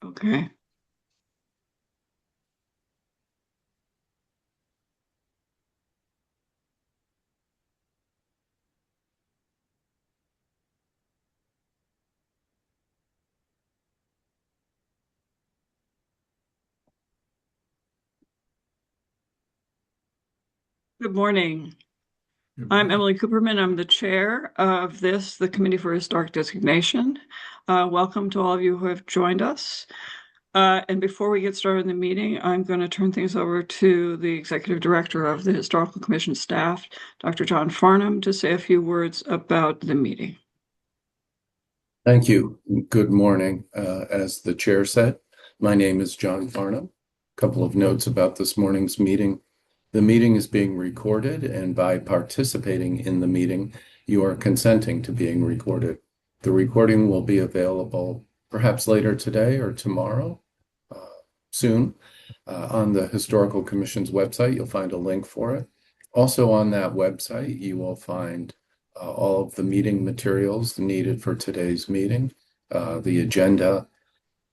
Okay. Good morning. Good I'm morning. Emily Cooperman. I'm the chair of the Committee for Historic Designation. Welcome to all of you who have joined us. And before we get started in the meeting, I'm going to turn things over to the Executive Director of the Historical Commission staff, Dr. John Farnham, to say a few words about the meeting. Thank you. Good morning. As the chair said, my name is John Farnham. A couple of notes about this morning's meeting. The meeting is being recorded, and by participating in the meeting, you are consenting to being recorded. The recording will be available perhaps later today or tomorrow, uh, soon. On the Historical Commission's website, you'll find a link for it. Also on that website, you will find all of the meeting materials needed for today's meeting, the agenda,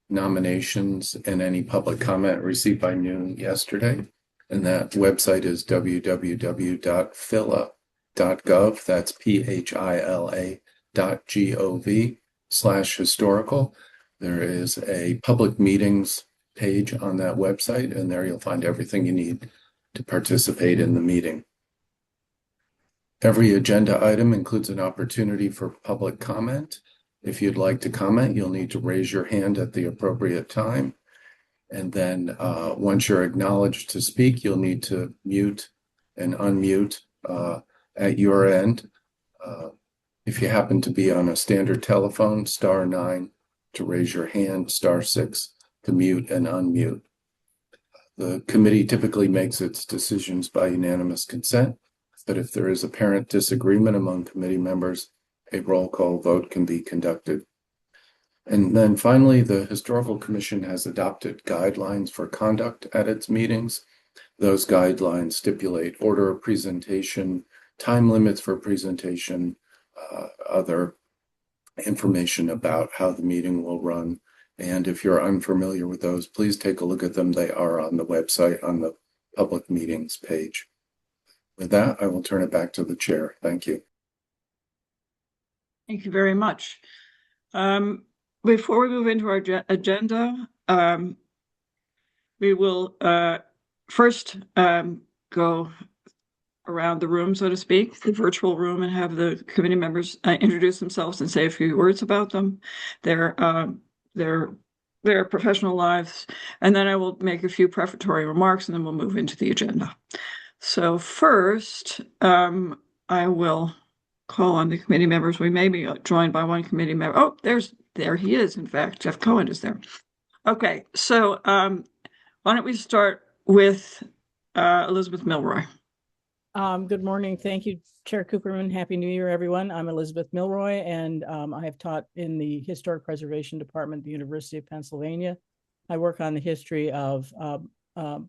nominations, and any public comment received by noon yesterday. And that website is www.phila.gov. That's phila.gov/historical. There is a public meetings page on that website, and there you'll find everything you need to participate in the meeting. Every agenda item includes an opportunity for public comment. If you'd like to comment, you'll need to raise your hand at the appropriate time. And then once you're acknowledged to speak, you'll need to mute and unmute at your end. If you happen to be on a standard telephone, *9 to raise your hand, *6 to mute and unmute. The committee typically makes its decisions by unanimous consent, but if there is apparent disagreement among committee members, a roll call vote can be conducted. And then finally, the Historical Commission has adopted guidelines for conduct at its meetings. Those guidelines stipulate order of presentation, time limits for presentation, other information about how the meeting will run. And if you're unfamiliar with those, please take a look at them. They are on the website on the public meetings page. With that, I will turn it back to the chair. Thank you. Thank you very much. Before we move into our agenda, we will first go around the room, so to speak, the virtual room, and have the committee members introduce themselves and say a few words about them, their professional lives, and then I will make a few prefatory remarks, and then we'll move into the agenda. So first, I will call on the committee members. We may be joined by one committee member. Oh, there he is. In fact, Jeff Cohen is there. Okay, so why don't we start with Elizabeth Milroy. Good morning. Thank you, Chair Cooperman. Happy New Year, everyone. I'm Elizabeth Milroy, and I have taught in the Historic Preservation Department at the University of Pennsylvania. I work on the history of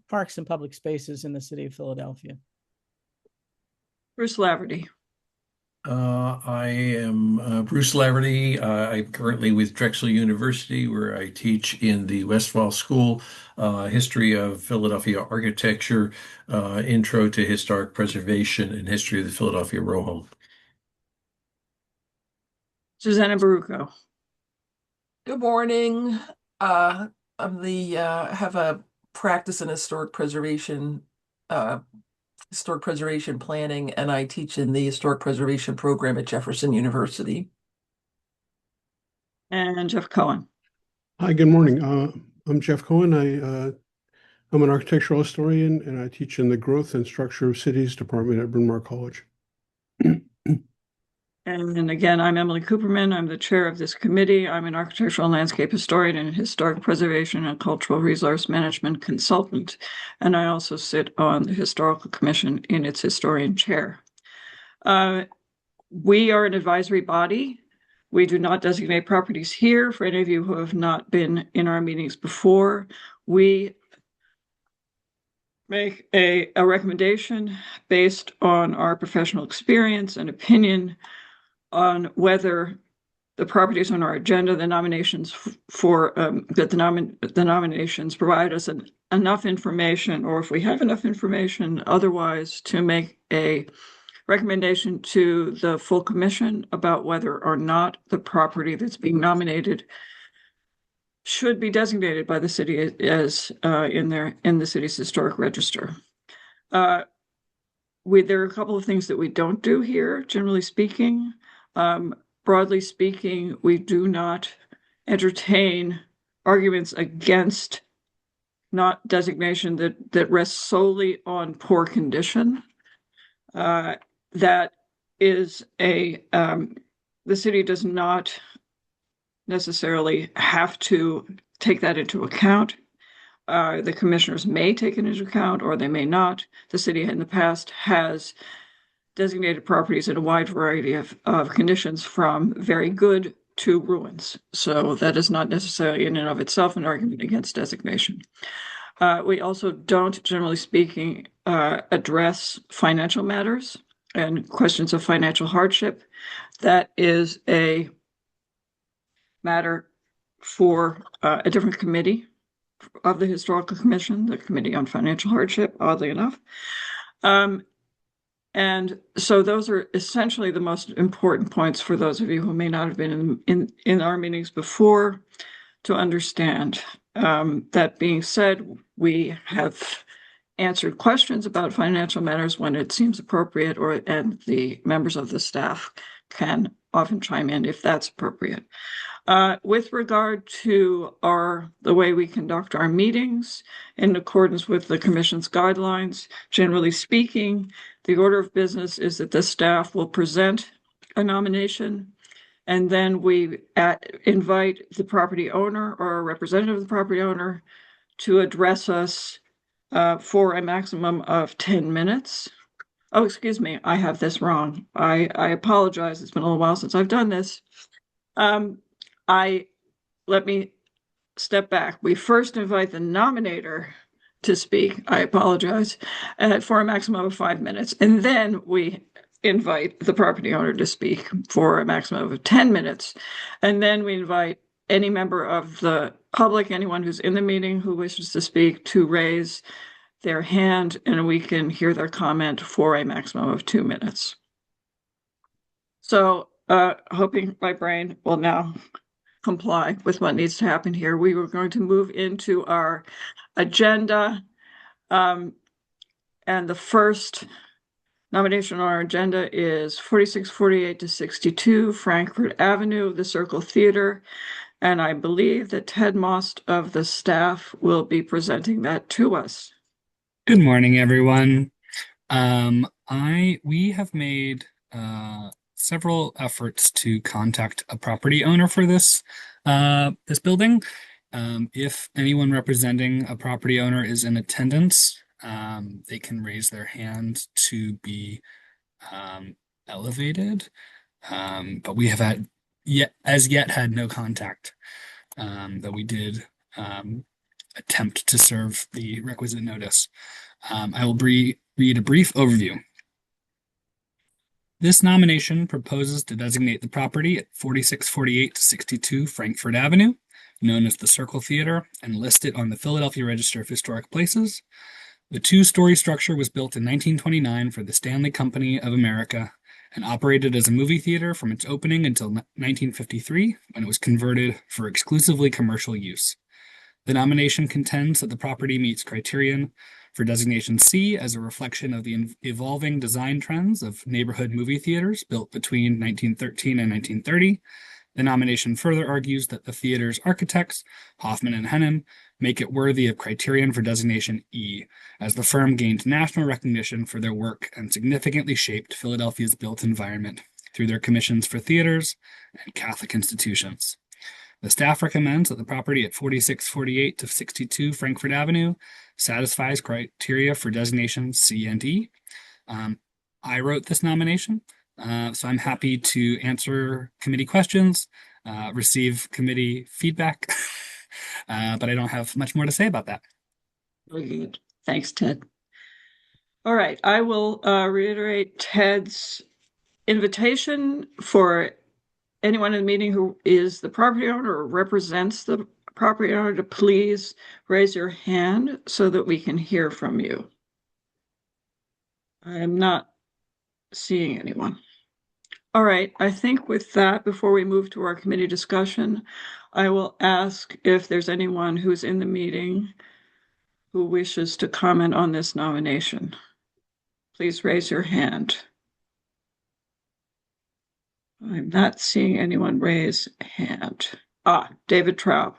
parks and public spaces in the city of Philadelphia. Bruce Laverty. I am Bruce Laverty. I'm currently with Drexel University, where I teach in the Westfall School, History of Philadelphia Architecture, Intro to Historic Preservation, and History of the Philadelphia Row Home. Susanna Baruco. Good morning. I'm have a practice in historic preservation planning, and I teach in the historic preservation program at Jefferson University. And Jeff Cohen. Hi, good morning. I'm Jeff Cohen. I'm an architectural historian, and I teach in the Growth and Structure of Cities department at Bryn Mawr College. And again, I'm Emily Cooperman. I'm the chair of this committee. I'm an architectural and landscape historian and historic preservation and cultural resource management consultant. And I also sit on the Historical Commission in its historian chair. We are an advisory body. We do not designate properties here. For any of you who have not been in our meetings before, we make a recommendation based on our professional experience and opinion on whether the properties on our agenda, the nominations for that the nominations provide us enough information, or if we have enough information otherwise, to make a recommendation to the full commission about whether or not the property that's being nominated should be designated by the city as in the city's historic register. There are a couple of things that we don't do here, generally speaking. Broadly speaking, we do not entertain arguments against not designation that rests solely on poor condition. That is the city does not necessarily have to take that into account. The commissioners may take it into account, or they may not. The city in the past has designated properties in a wide variety of conditions, from very good to ruins. So that is not necessarily in and of itself an argument against designation. We also don't, generally speaking, address financial matters and questions of financial hardship. That is a matter for a different committee of the Historical Commission, the Committee on Financial Hardship, oddly enough. And so those are essentially the most important points for those of you who may not have been in our meetings before to understand. That being said, we have answered questions about financial matters when it seems appropriate, and the members of the staff can often chime in if that's appropriate. With regard to the way we conduct our meetings, in accordance with the commission's guidelines, generally speaking, the order of business is that the staff will present a nomination, and then we invite the property owner or a representative of the property owner to address us for a maximum of 10 minutes. Oh, excuse me, I have this wrong. I apologize. It's been a little while since I've done this. Let me step back. We first invite the nominator to speak. I apologize, for a maximum of 5 minutes. And then we invite the property owner to speak for a maximum of 10 minutes. And then we invite any member of the public, anyone who's in the meeting who wishes to speak, to raise their hand, and we can hear their comment for a maximum of 2 minutes. So, hoping my brain will now comply with what needs to happen here, we were going to move into our agenda. And the first nomination on our agenda is 4648 to 62 Frankfurt Avenue, the Circle Theater. And I believe that Ted Most of the staff will be presenting that to us. Good morning, everyone. We have made several efforts to contact a property owner for this building. If anyone representing a property owner is in attendance, they can raise their hand to be elevated. But we have as yet had no contact, though we did attempt to serve the requisite notice. I will read a brief overview. This nomination proposes to designate the property at 4648 to 62 Frankfurt Avenue, known as the Circle Theater, and list it on the Philadelphia Register of Historic Places. The two-story structure was built in 1929 for the Stanley Company of America and operated as a movie theater from its opening until 1953, when it was converted for exclusively commercial use. The nomination contends that the property meets criterion for designation C as a reflection of the evolving design trends of neighborhood movie theaters built between 1913 and 1930. The nomination further argues that the theater's architects, Hoffman and Hennon, make it worthy of criterion for designation E, as the firm gained national recognition for their work and significantly shaped Philadelphia's built environment through their commissions for theaters and Catholic institutions. The staff recommends that the property at 4648 to 62 Frankfurt Avenue satisfies criteria for designation C and E. I wrote this nomination, so I'm happy to answer committee questions, receive committee feedback, but I don't have much more to say about that. Very good. Thanks, Ted. All right, I will reiterate Ted's invitation for anyone in the meeting who is the property owner or represents the property owner to please raise your hand so that we can hear from you. I am not seeing anyone. All right, I think with that, before we move to our committee discussion, I will ask if there's anyone who's in the meeting who wishes to comment on this nomination. Please raise your hand. I'm not seeing anyone raise a hand. David Traub.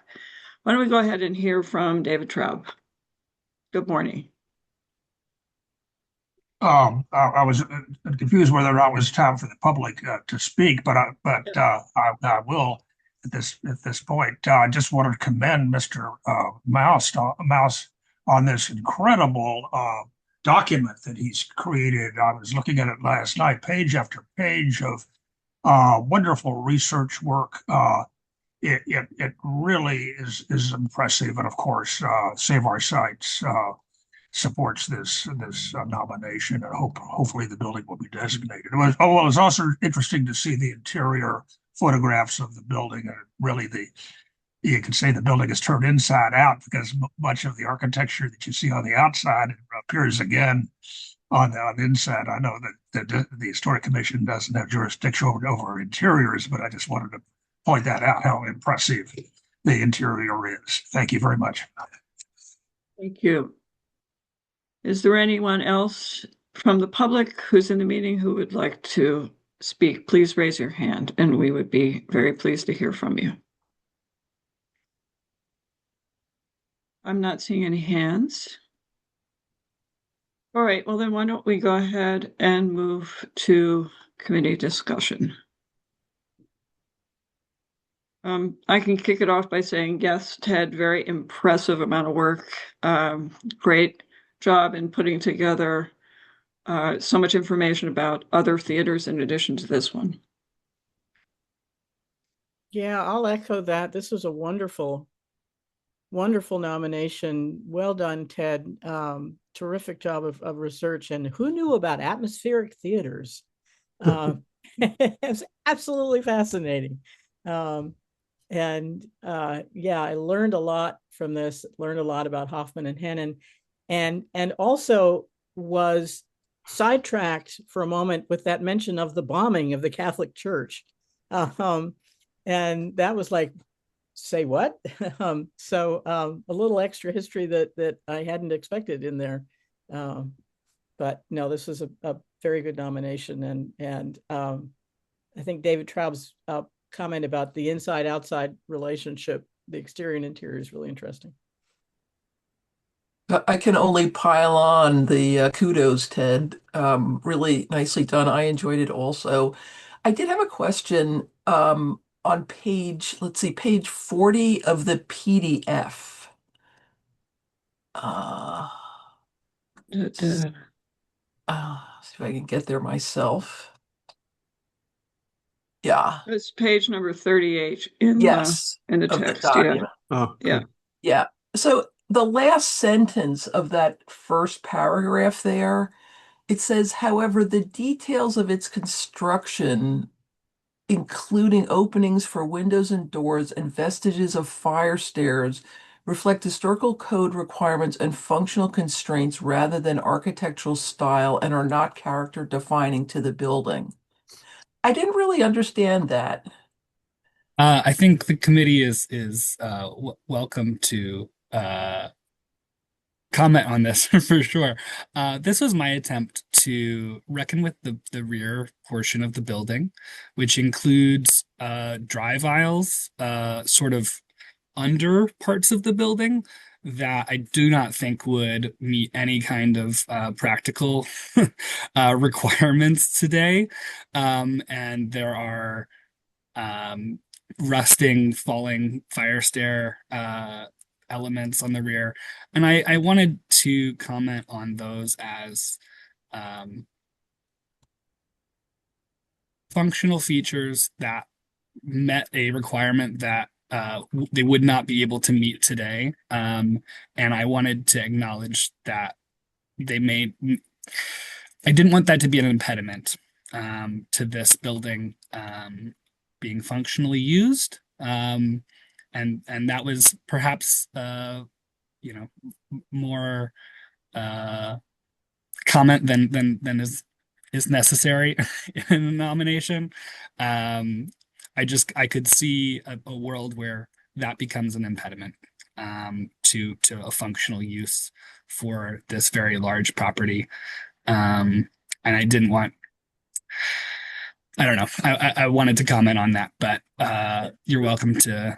Why don't we go ahead and hear from David Traub? Good morning. I was confused whether or not it was time for the public to speak, but I will at this point. I just wanted to commend Mr. Mouse on this incredible document that he's created. I was looking at it last night, page after page of wonderful research work. It really is impressive, and of course, Save Our Sites supports this nomination, and hopefully the building will be designated. It was also interesting to see the interior photographs of the building, and really you can say the building is turned inside out because much of the architecture that you see on the outside appears again on the inside. I know that the Historic Commission doesn't have jurisdiction over interiors, but I just wanted to point that out, how impressive the interior is. Thank you very much. Thank you. Is there anyone else from the public who's in the meeting who would like to speak? Please raise your hand, and we would be very pleased to hear from you. I'm not seeing any hands. All right, well then why don't we go ahead and move to committee discussion. I can kick it off by saying, yes, Ted, very impressive amount of work. Great job in putting together so much information about other theaters in addition to this one. Yeah, I'll echo that. This was a wonderful nomination. Well done, Ted. Terrific job of research. And who knew about atmospheric theaters? It's absolutely fascinating. Yeah, I learned a lot from this, learned a lot about Hoffman and Hennon, and also was sidetracked for a moment with that mention of the bombing of the Catholic Church. And that was like, say what? A little extra history that I hadn't expected in there. But no, this was a very good nomination. And I think David Traub's comment about the inside-outside relationship, the exterior and interior, is really interesting. I can only pile on the kudos, Ted. Really nicely done. I enjoyed it also. I did have a question on page 40 of the PDF. See if I can get there myself. Yeah. It's page number 38 in Yes. the Of the text. document. Oh, Yeah. Yeah. So the last sentence of that first paragraph there, it says, however, the details of its construction, including openings for windows and doors and vestiges of fire stairs, reflect historical code requirements and functional constraints rather than architectural style and are not character defining to the building. I didn't really understand that. I think the committee is welcome to comment on this for sure. This was my attempt to reckon with the rear portion of the building, which includes drive aisles, sort of under parts of the building that I do not think would meet any kind of practical requirements today. And there are rusting, falling fire stair elements on the rear. And I wanted to comment on those as functional features that met a requirement that they would not be able to meet today. And I wanted to acknowledge that I didn't want that to be an impediment to this building being functionally used. And that was perhaps you know more comment than is necessary in the nomination. Um, I could see a world where that becomes an impediment to a functional use for this very large property. And I didn't want, I don't know, I wanted to comment on that, but you're welcome to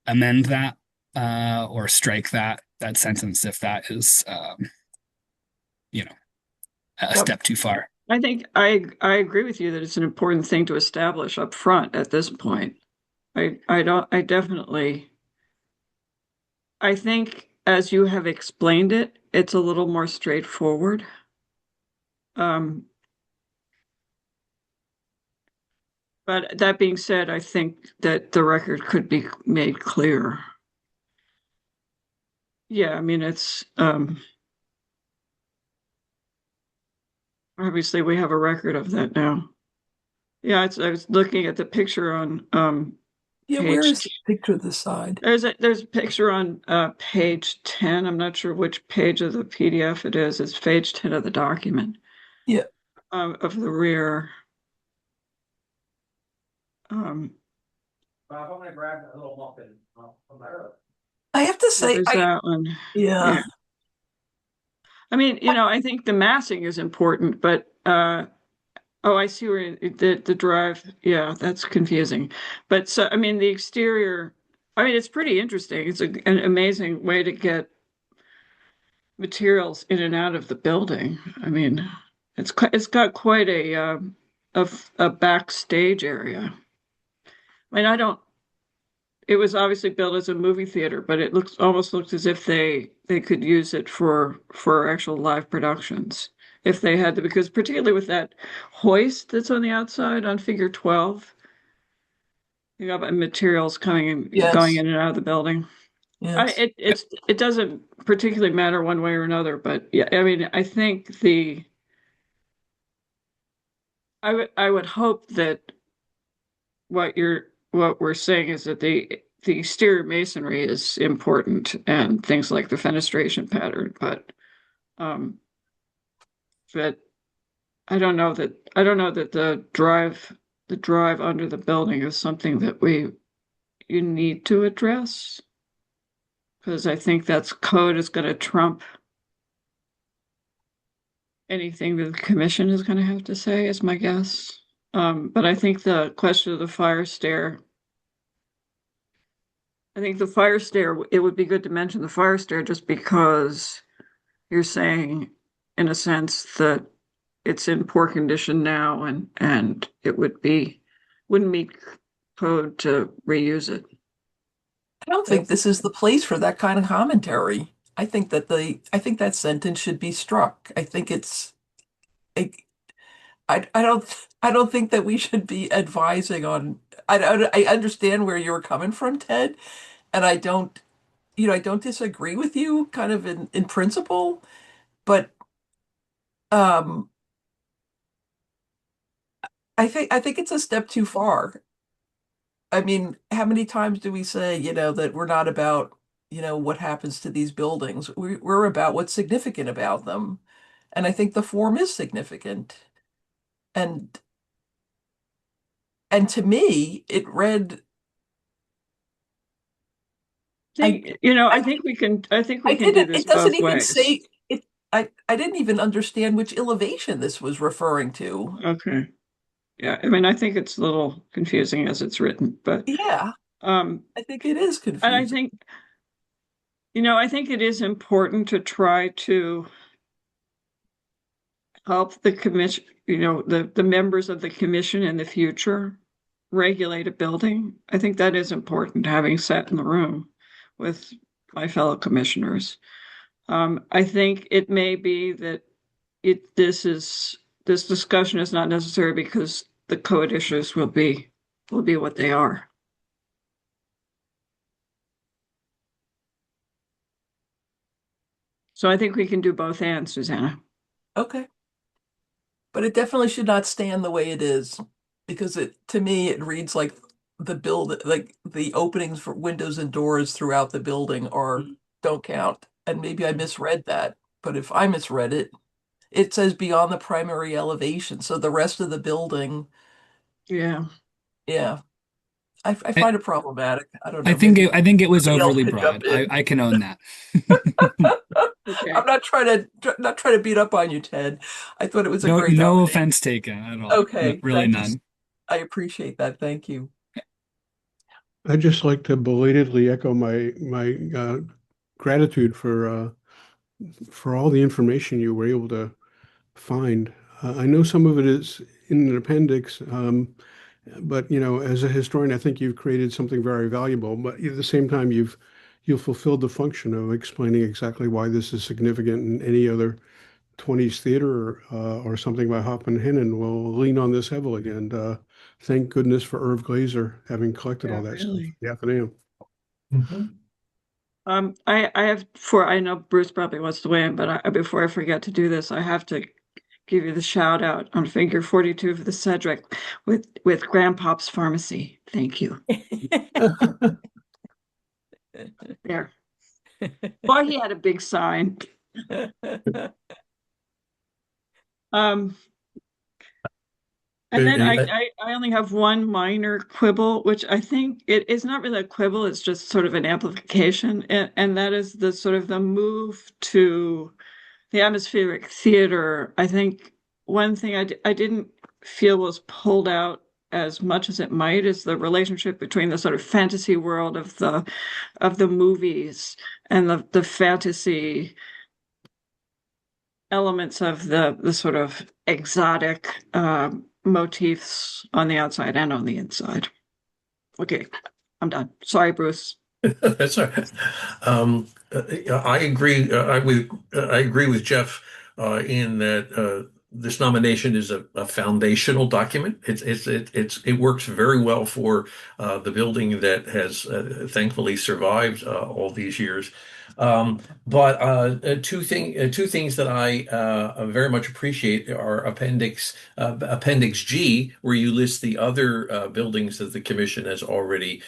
amend that or strike that sentence if that is you know a Yep. step too far. I think I agree with you that it's an important thing to establish up front at this point. I don't I definitely I think as you have explained it, it's a little more straightforward. Um, but that being said, I think that the record could be made clear. Yeah, I mean it's obviously we have a record of that now. Yeah, I was looking at the picture on Yeah, where page is the picture of the side? there's a picture on page 10. I'm not sure which page of the PDF it is. It's page 10 of the document Yeah. of the rear. Um, I have to yeah, say, there's that one. yeah, Yeah. I mean, I think the massing is important, but oh, I see where the drive. Yeah, that's confusing. But so I mean, the exterior. I mean, it's pretty interesting. It's an amazing way to get materials in and out of the building. I mean, it's got quite a backstage area. I mean, I don't. It was obviously built as a movie theater, but it almost looks as if they could use it for actual live productions if they had to, because particularly with that hoist that's on the outside on Figure 12, you have materials going yes, in and out of the building. yes. It doesn't particularly matter one way or another, but yeah, I mean, I think I would hope that what we're saying is that the exterior masonry is important and things like the fenestration pattern, but um but I don't know that the drive under the building is something that you need to address because I think that's code is going to trump anything that the commission is going to have to say, is my guess. But I think the question of the fire stair, I think the fire stair, it would be good to mention the fire stair just because you're saying, in a sense, that it's in poor condition now and wouldn't meet code to reuse it. I don't think this is the place for that kind of commentary. I think that sentence should be struck. I think it's, I, I don't think that we should be advising on, I understand where you're coming from, Ted, and I don't disagree with you kind of in principle, but, um, I think it's a step too far. I mean, how many times do we say, that we're not about, what happens to these buildings? We're about what's significant about them. And I think the form is significant. And and to me, it read, I I I think I we can do didn't, this it doesn't both even ways. say it. I didn't even understand which elevation this was referring to. Okay. Yeah, I mean, I think it's a little confusing as it's written, but Yeah, um, I think it is and I confusing. think, I think it is important to try to help the commission, the members of the commission in the future regulate a building. I think that is important, having sat in the room with my fellow commissioners. I think it may be that this discussion is not necessary because the code issues will be what they are. So I think we can do both and, Susanna. Okay. But it definitely should not stand the way it is because to me, it reads like the build, like the openings for windows and doors throughout the building don't count. And maybe I misread that, but if I misread it, it says beyond the primary elevation. So the rest of the building, Yeah. yeah, I I, find it problematic. I don't I know. think Maybe I think it was somebody else overly can jump broad. I, in. I can own that. I'm Okay. not trying to beat up on you, Ted. I thought it was a No, great no nomination. offense taken at all. No, Okay, really thank you. none. I appreciate that. Thank you. I'd just like to belatedly echo my gratitude for all the information you were able to find. I know some of it is in an appendix, but as a historian, I think you've created something very valuable. But at the same time, you've fulfilled the function of explaining exactly why this is significant, and any other 20s theater or something by Hoffman Hinnon will lean on this heavily. And thank goodness for Irv Glazer having collected all Yeah, that stuff really. at the Athenaeum. I have for I know Bruce probably wants to weigh in, but before I forget to do this, I have to give you the shout out on figure 42 for the Cedric with Grandpop's Pharmacy. Thank you. There. Boy, he had a big sign. Um, and then I only have one minor quibble, which I think it is not really a quibble, it's just sort of an amplification. And that is the sort of the move to the atmospheric theater. I think one thing I didn't feel was pulled out as much as it might is the relationship between the sort of fantasy world of the movies and the fantasy elements of the sort of exotic motifs on the outside and on the inside. Okay, I'm done. Sorry, Bruce. That's all right. I agree. I agree with Jeff in that this nomination is a foundational document. It works very well for the building that has thankfully survived all these years. But two things that I very much appreciate are Appendix G, where you list the other buildings that the commission has already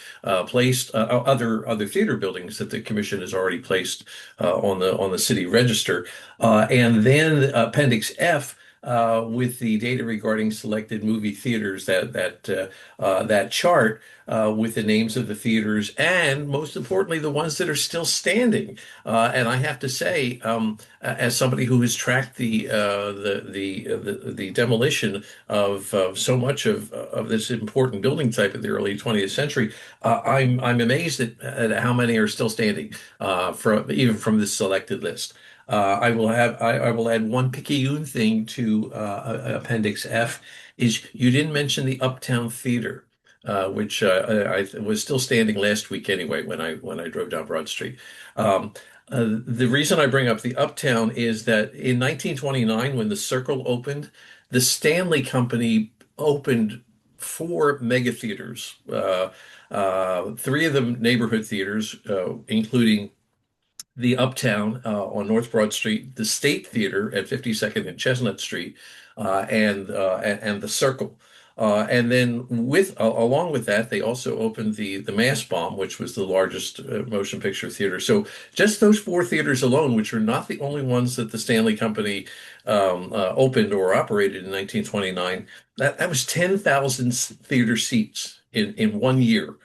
placed, other theater buildings that the commission has already placed on the city register, and then Appendix F. With the data regarding selected movie theaters, that chart with the names of the theaters and most importantly the ones that are still standing. And I have to say, as somebody who has tracked the demolition of so much of this important building type of the early 20th century, I'm amazed at how many are still standing from even from this selected list. I will add one picayune thing to Appendix F is you didn't mention the Uptown Theater, which I was still standing last week anyway when I drove down Broad Street. Um, the reason I bring up the Uptown is that in 1929, when the Circle opened, the Stanley Company opened four mega theaters, three of them neighborhood theaters, including the Uptown on North Broad Street, the State Theater at 52nd and Chestnut Street, and the Circle. And then along with that, they also opened the Mastbaum, which was the largest motion picture theater. So just those four theaters alone, which are not the only ones that the Stanley Company opened or operated in 1929, that was 10,000 theater seats in 1 year.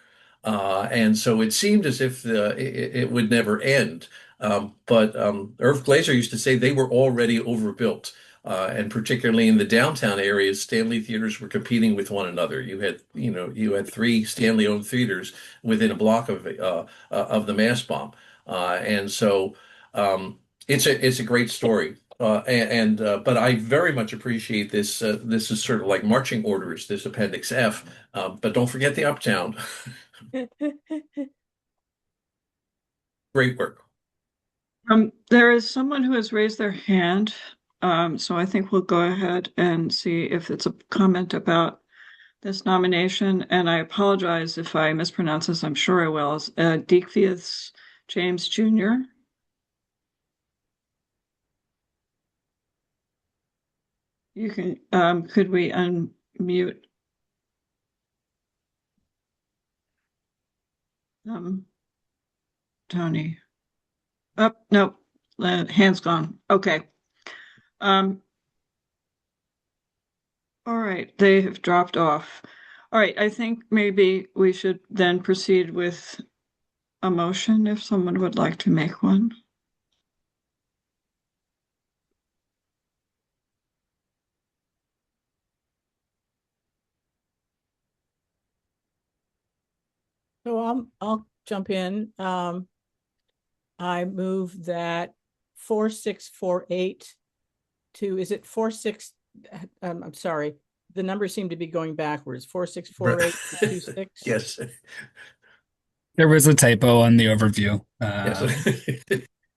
And so it seemed as if it would never end. But Irv Glazer used to say they were already overbuilt. And particularly in the downtown areas, Stanley theaters were competing with one another. You had three Stanley-owned theaters within a block of the Mastbaum, and so it's a great story. But I very much appreciate this. This is sort of like marching orders, this Appendix F. But don't forget the Uptown. Great work. There is someone who has raised their hand, so I think we'll go ahead and see if it's a comment about this nomination. And I apologize if I mispronounce this. I'm sure I will. Deekvius James Jr. You can, could we unmute? Tony. Oh, no, hand's gone. Okay. Um, all right, they have dropped off. All right, I think maybe we should then proceed with a motion if someone would like to make one. So I'll jump in. I move that 4648 to, is it 46? I'm sorry, the numbers seem to be going backwards. 4648 to 26. Yes. There was a typo on the overview. Yes.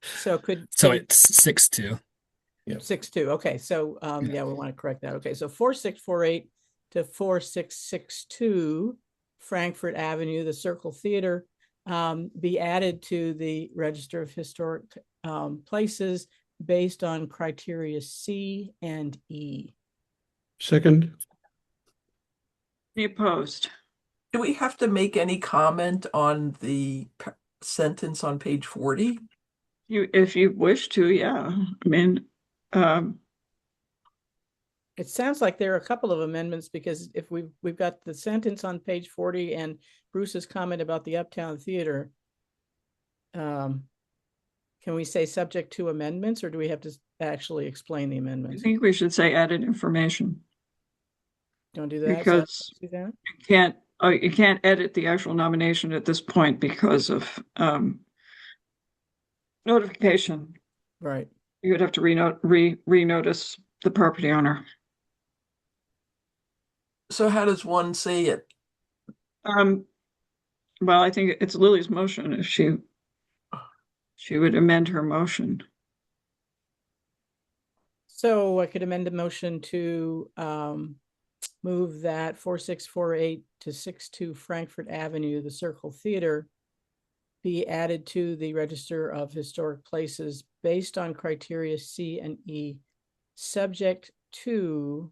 So So could it's 6-2. 6-2. Okay, so yeah, we want to correct that. Okay, so 4648 to 4662 Frankfurt Avenue, the Circle Theater, be added to the Register of Historic Places based on criteria C and E. Second, Any opposed? Do we have to make any comment on the sentence on page 40? If you wish to, yeah. I mean, It sounds like there are a couple of amendments because if we've got the sentence on page 40 and Bruce's comment about the Uptown Theater. Can we say subject to amendments, or do we have to actually explain the I amendments? think we should say added information Don't do that, because Suzanne? you can't edit the actual nomination at this point because of notification. Right. You would have to renotice the property owner. So how does one say it? Well, I think it's Lily's motion if she would amend her motion. So I could amend the motion to move that 4648 to 62 Frankfurt Avenue, the Circle Theater, be added to the Register of Historic Places based on criteria C and E, subject to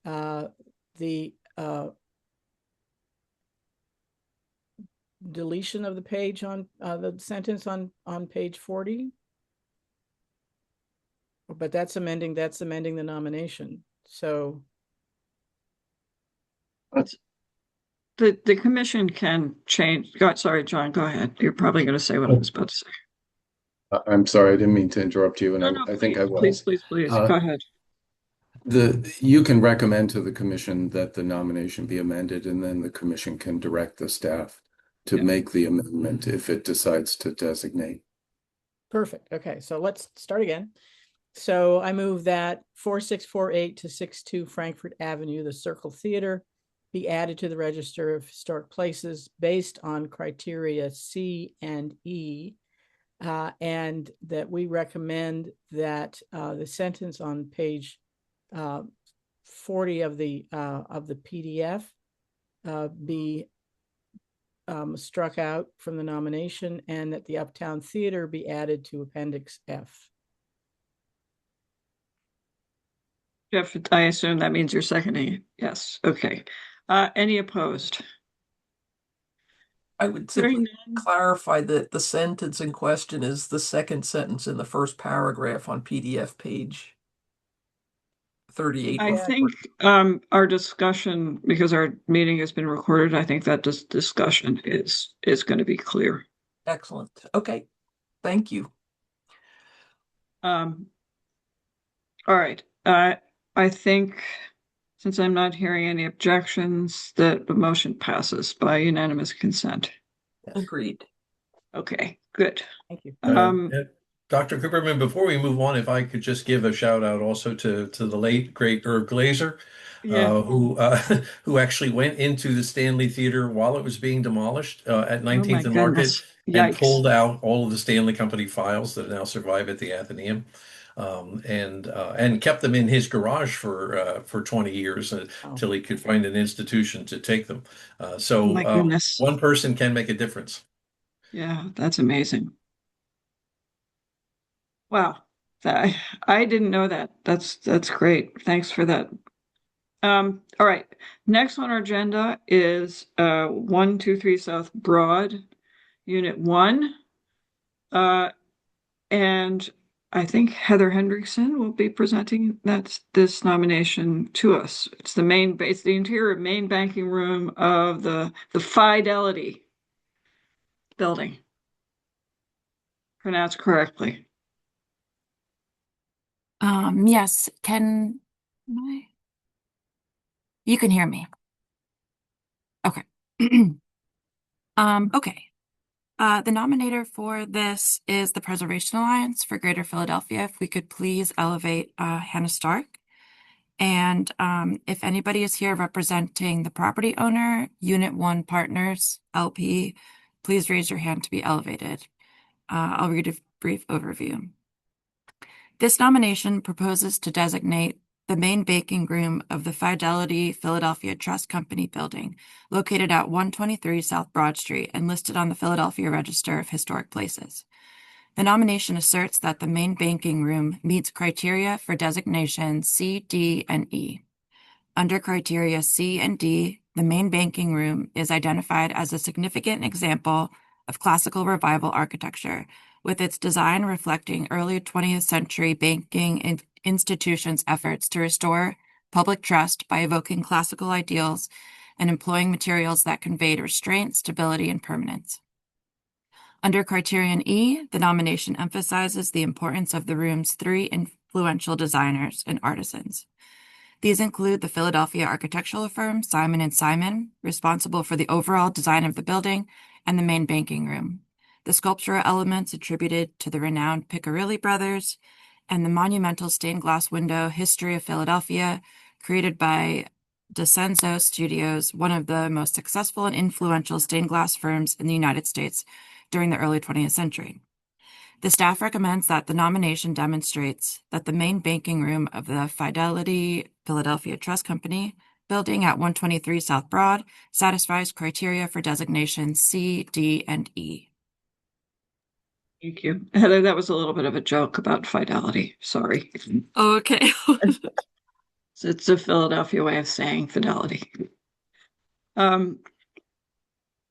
the deletion of the page on the sentence on page 40. But that's amending the nomination. So The commission can change. God, sorry, John, go ahead. You're probably going to say what I was about to say. I'm sorry, I didn't mean to interrupt you, and No, I think I will. please, go ahead. You can recommend to the commission that the nomination be amended, and then the commission can direct the staff to make the amendment if it decides to designate. Perfect. Okay, so let's start again. So I move that 4648 to 62 Frankfurt Avenue, the Circle Theater, be added to the Register of Historic Places based on criteria C and E, and that we recommend that the sentence on page 40 of the PDF be struck out from the nomination, and that the Uptown Theater be added to Appendix F. Jeff, I assume that means you're seconding it. Yes. Okay. Any opposed? I would simply clarify that the sentence in question is the second sentence in the first paragraph on PDF page 38. I think our discussion, because our meeting has been recorded, I think that this discussion is going to be clear. Excellent. Okay. Thank you. All right. I think since I'm not hearing any objections, that the motion passes by unanimous consent. Agreed. Okay, good. Thank you. Dr. Cooperman, before we move on, if I could just give a shout out also to the late great Irv Glazer, who actually went into the Stanley Theater while it was being demolished at 19th and Market and pulled out all of the Stanley Company files that now survive at the Athenaeum. And kept them in his garage for 20 years until he could find an institution to take them. One person can make a difference. Yeah, that's amazing. Wow, I didn't know that. That's great. Thanks for that All right. Next on our agenda is 123 South Broad, Unit 1. And I think Heather Hendrickson will be presenting this nomination to us. It's the interior main banking room of the Fidelity building. Pronounced correctly. Yes, you can hear me? Okay. Okay. The nominator for this is the Preservation Alliance for Greater Philadelphia. If we could please elevate Hannah Stark. And if anybody is here representing the property owner, Unit 1 Partners, LP, please raise your hand to be elevated. I'll read a brief overview. This nomination proposes to designate the main banking room of the Fidelity Philadelphia Trust Company building, located at 123 South Broad Street and listed on the Philadelphia Register of Historic Places. The nomination asserts that the main banking room meets criteria for designation C, D, and E. Under criteria C and D, the main banking room is identified as a significant example of classical revival architecture, with its design reflecting early 20th century banking institutions' efforts to restore public trust by evoking classical ideals and employing materials that conveyed restraint, stability, and permanence. Under criterion E, the nomination emphasizes the importance of the room's three influential designers and artisans. These include the Philadelphia architectural firm Simon & Simon, responsible for the overall design of the building, and the main banking room, the sculptural elements attributed to the renowned Piccirilli brothers, and the monumental stained glass window History of Philadelphia, created by DeCenzo Studios, one of the most successful and influential stained glass firms in the United States during the early 20th century. The staff recommends that the nomination demonstrates that the main banking room of the Fidelity Philadelphia Trust Company building at 123 South Broad satisfies criteria for designation C, D, and E. Thank you. Heather, that was a little bit of a joke about Fidelity. Sorry. Okay. It's a Philadelphia way of saying fidelity. All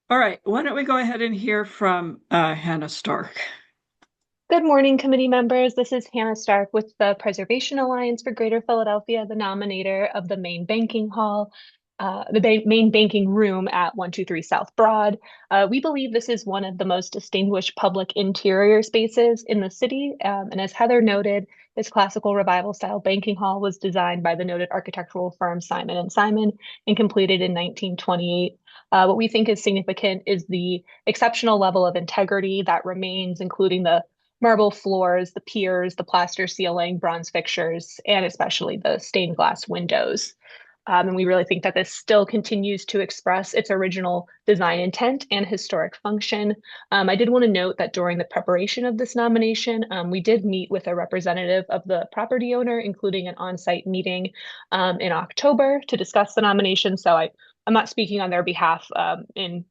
right. Why don't we go ahead and hear from Hannah Stark? Good morning, committee members. This is Hannah Stark with the Preservation Alliance for Greater Philadelphia, the nominator of the main banking hall, main banking room at 123 South Broad. We believe this is one of the most distinguished public interior spaces in the city. And as Heather noted, this classical revival style banking hall was designed by the noted architectural firm Simon & Simon and completed in 1928. What we think is significant is the exceptional level of integrity that remains, including the marble floors, the piers, the plaster ceiling, bronze fixtures, and especially the stained glass windows. And we really think that this still continues to express its original design intent and historic function. I did want to note that during the preparation of this nomination, we did meet with a representative of the property owner, including an on-site meeting in October to discuss the nomination. So I'm not speaking on their behalf in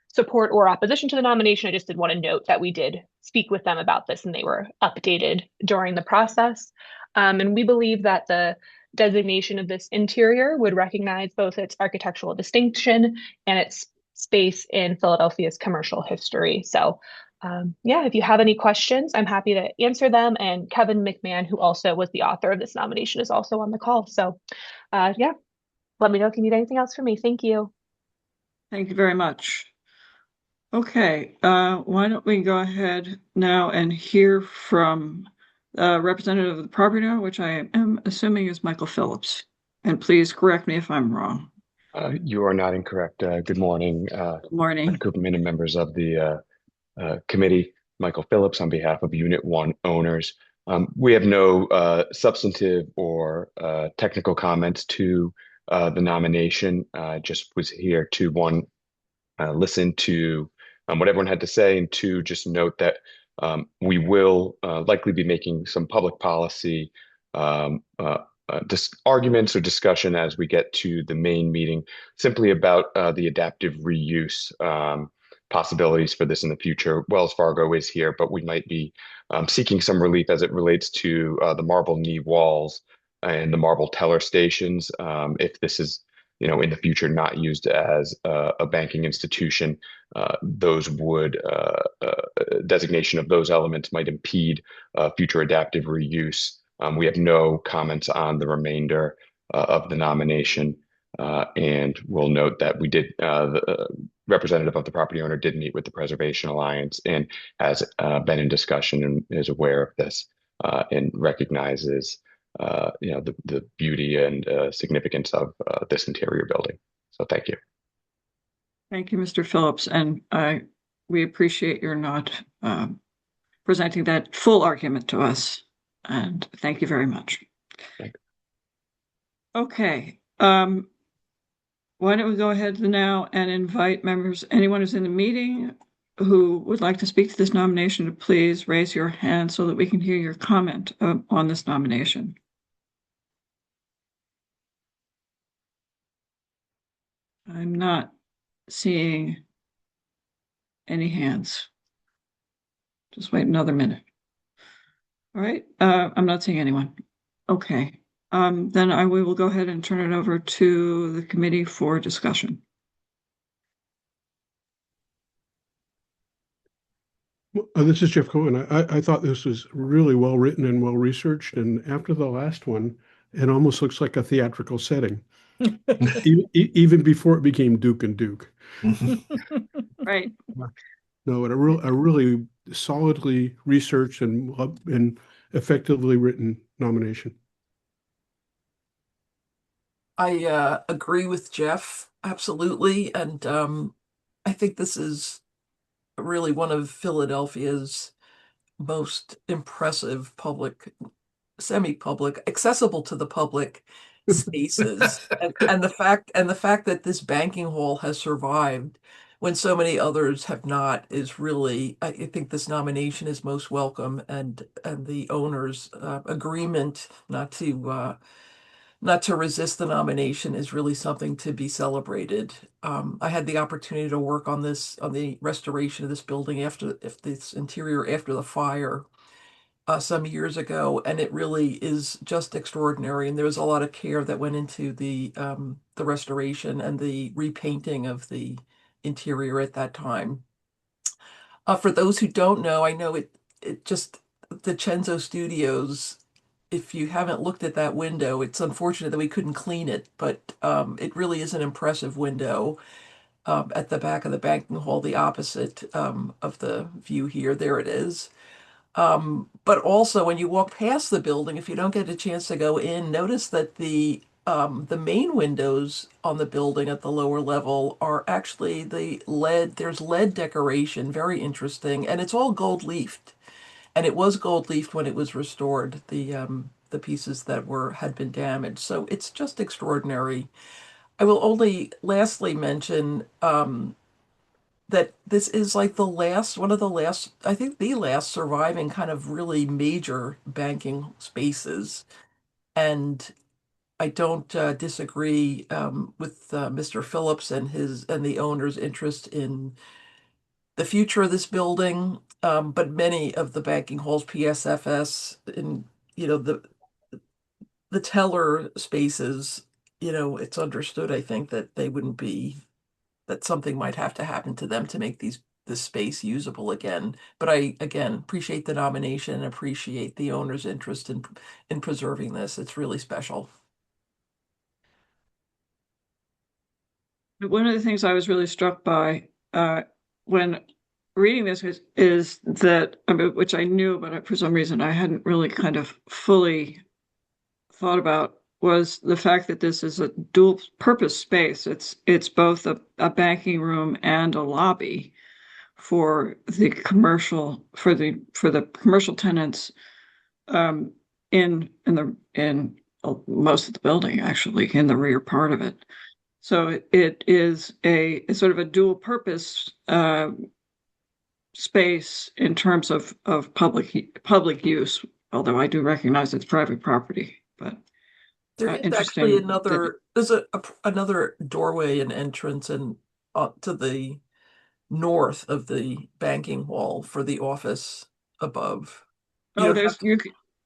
support or opposition to the nomination. I just did want to note that we did speak with them about this and they were updated during the process. And we believe that the designation of this interior would recognize both its architectural distinction and its space in Philadelphia's commercial history. So yeah, if you have any questions, I'm happy to answer them. And Kevin McMahon, who also was the author of this nomination, is also on the call. So yeah, let me know if you need anything else from me. Thank you. Thank you very much. Okay, why don't we go ahead now and hear from representative of the property owner, which I am assuming is Michael Phillips. And please correct me if I'm wrong. You are not incorrect. Good morning, Good morning. Cooperman and members of the committee. Michael Phillips on behalf of Unit 1 owners. We have no substantive or technical comments to the nomination. Just was here to listen to what everyone had to say, and two, just note that we will likely be making some public policy arguments or discussion as we get to the main meeting, simply about the adaptive reuse possibilities for this in the future. Wells Fargo is here, but we might be seeking some relief as it relates to the marble knee walls and the marble teller stations. If this is, in the future not used as a banking institution, those would designation of those elements might impede future adaptive reuse. We have no comments on the remainder of the nomination. And we'll note that the representative of the property owner did meet with the Preservation Alliance and has been in discussion and is aware of this and recognizes the beauty and significance of this interior building. So thank you. Thank you, Mr. Phillips, and we appreciate your not presenting that full argument to us, and thank you very much. Thank you. Okay, why don't we go ahead now and invite members, anyone who's in the meeting who would like to speak to this nomination, to please raise your hand so that we can hear your comment on this nomination. I'm not seeing any hands. Just wait another minute. All right, I'm not seeing anyone. Okay, then we will go ahead and turn it over to the committee for discussion. This is Jeff Cohen. I thought this was really well written and well researched, and after the last one, it almost looks like a theatrical setting, even before it became Duke and Duke. Right. No, a really solidly researched and effectively written nomination. I agree with Jeff, absolutely. And I think this is really one of Philadelphia's most impressive public, semi-public, accessible to the public spaces. and the fact that this banking hall has survived when so many others have not is really, I think this nomination is most welcome, and the owner's agreement not to resist the nomination is really something to be celebrated. I had the opportunity to work on the restoration of this building this interior after the fire some years ago, and it really is just extraordinary. And there was a lot of care that went into the restoration and the repainting of the interior at that time. For those who don't know, I know it just the Cenzo Studios. If you haven't looked at that window, it's unfortunate that we couldn't clean it, but it really is an impressive window at the back of the banking hall, the opposite of the view here. There it is. But also, when you walk past the building, if you don't get a chance to go in, notice that the main windows on the building at the lower level are actually there's lead decoration, very interesting, and it's all gold leafed. And it was gold leafed when it was restored, the pieces that had been damaged. So it's just extraordinary. I will only lastly mention that this is like one of the last, I think the last surviving kind of really major banking spaces. And I don't disagree with Mr. Phillips and the owner's interest in the future of this building. But many of the banking halls, PSFS, and the teller spaces, it's understood, I think, that they wouldn't be that something might have to happen to them to make this space usable again. But I again appreciate the nomination and appreciate the owner's interest in preserving this. It's really special. One of the things I was really struck by when reading this is that, which I knew, but for some reason I hadn't really kind of fully thought about, was the fact that this is a dual purpose space. It's both a banking room and a lobby for the commercial tenants in most of the building, actually, in the rear part of it. So it is a sort of a dual purpose space in terms of public use, although I do recognize it's private property. But there is actually there's another doorway and entrance and to the north of the banking hall for the office above. You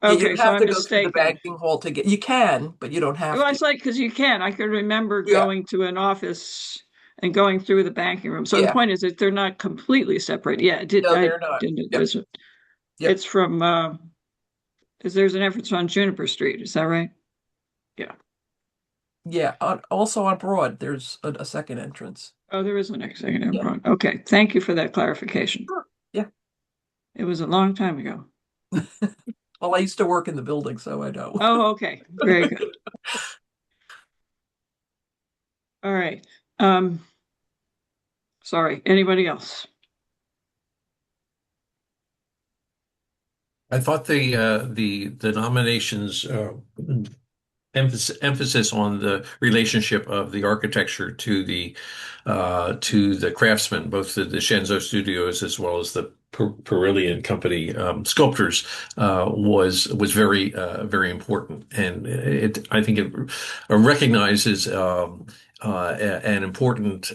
Yeah, you Okay, don't so have I'm to go through the mistaken. banking hall to get, you can, but you don't have Well, to. it's like because you can. I could remember Yeah, going to an office and going through the banking room. So the yeah. point is that they're not completely separate. Yeah, it did No, I they're not. didn't Yep, visit. yep. It's from is there's an entrance on Juniper Street, is that right? Yeah. Yeah, also on Broad, there's a second entrance. Oh, there is an executive Yeah, front. Okay, thank you for that clarification. sure. Yeah. It was a long time ago. Well, I used to work in the building, so I know. Oh, okay. Very good. All right. Um, sorry. Anybody else? I thought the nominations emphasis on the relationship of the architecture to the craftsmen, both the Shenzo Studios as well as the Perillian Company sculptors, was very important, and I think it recognizes an important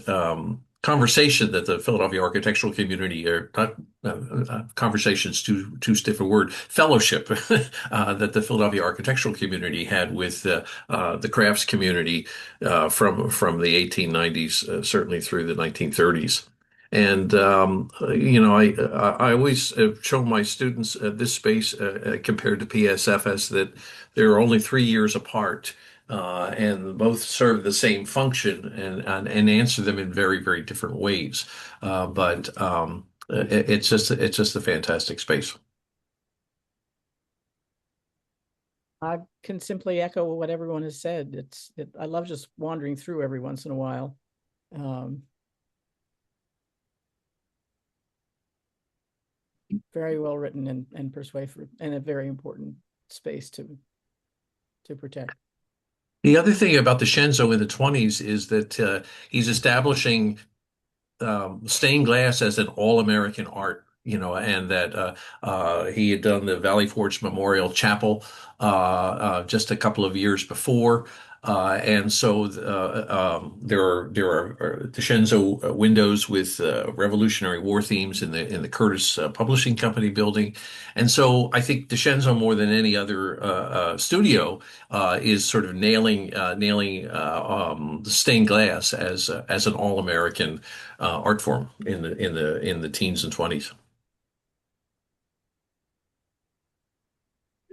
conversation that the Philadelphia architectural community, or not conversations, too stiff a word, fellowship that the Philadelphia architectural community had with the crafts community from the 1890s, certainly through the 1930s. And I always show my students this space compared to PSFS that they're only 3 years apart, and both serve the same function and answer them in very different ways. But it's just a fantastic space. I can simply echo what everyone has said. I love just wandering through every once in a while. Very well written and persuasive, and a very important space to protect. The other thing about the Shenzo in the 20s is that he's establishing stained glass as an all-American art, and that he had done the Valley Forge Memorial Chapel just a couple of years before. And so there are the Shenzo windows with Revolutionary War themes in the Curtis Publishing Company building, and so I think the Shenzo more than any other studio is sort of nailing the stained glass as an all-American art form in the teens and 20s.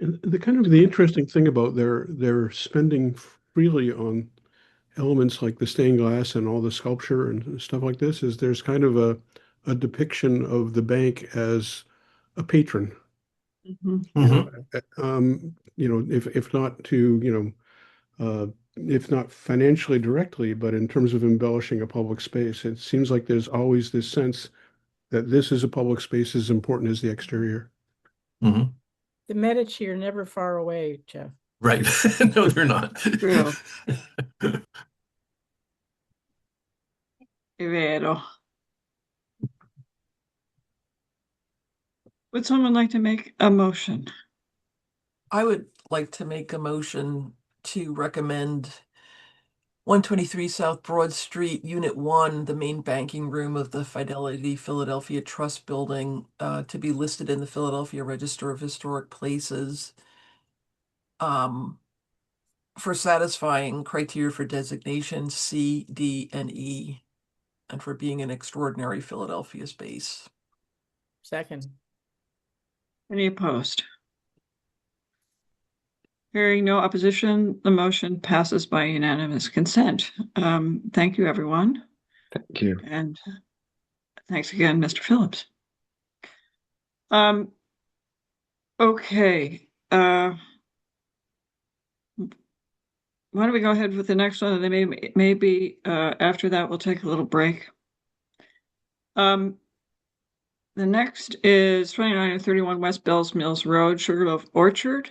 And the interesting thing about their spending freely on elements like the stained glass and all the sculpture and stuff like this is there's kind of a depiction of the bank as a patron. Mhm. Mm-hmm. If not to, if not financially directly, but in terms of embellishing a public space, it seems like there's always this sense that this is a public space as important as the exterior. Mm-hmm. The Medici are never far away, Jeff. Right. No, they're not. True. È vero. Would someone like to make a motion? I would like to make a motion to recommend 123 South Broad Street, Unit 1, the main banking room of the Fidelity Philadelphia Trust Building, to be listed in the Philadelphia Register of Historic Places, for satisfying criteria for designation C, D, and E, and for being an extraordinary Philadelphia space. Second. Any opposed? Hearing no opposition, the motion passes by unanimous consent. Thank you, everyone. Thank you. And thanks again, Mr. Phillips. Okay. Why don't we go ahead with the next one? And then maybe after that, we'll take a little break. The next is 29 and 31 West Bells Mills Road, Sugarloaf Orchard.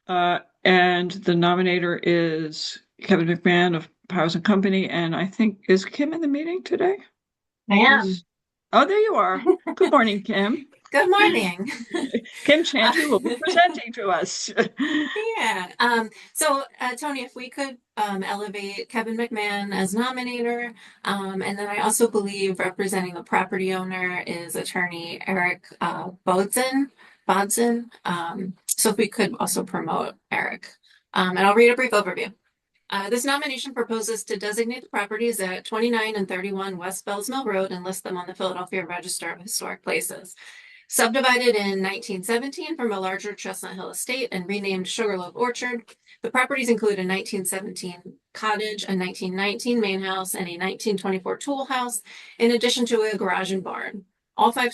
And the nominator is Kevin McMahon of Powers and Company. And I think, is Kim in the meeting today? I am. Oh, there you are. Good morning, Kim. Good morning. Kim Chantry will be presenting to us. Yeah. So Tony, if we could elevate Kevin McMahon as nominator, and then I also believe representing the property owner is attorney Eric Bodson. So if we could also promote Eric. And I'll read a brief overview. This nomination proposes to designate the properties at 29 and 31 West Bells Mill Road and list them on the Philadelphia Register of Historic Places. Subdivided in 1917 from a larger Chestnut Hill estate and renamed Sugarloaf Orchard, the properties include a 1917 cottage, a 1919 main house, and a 1924 tool house, in addition to a garage and barn. All 5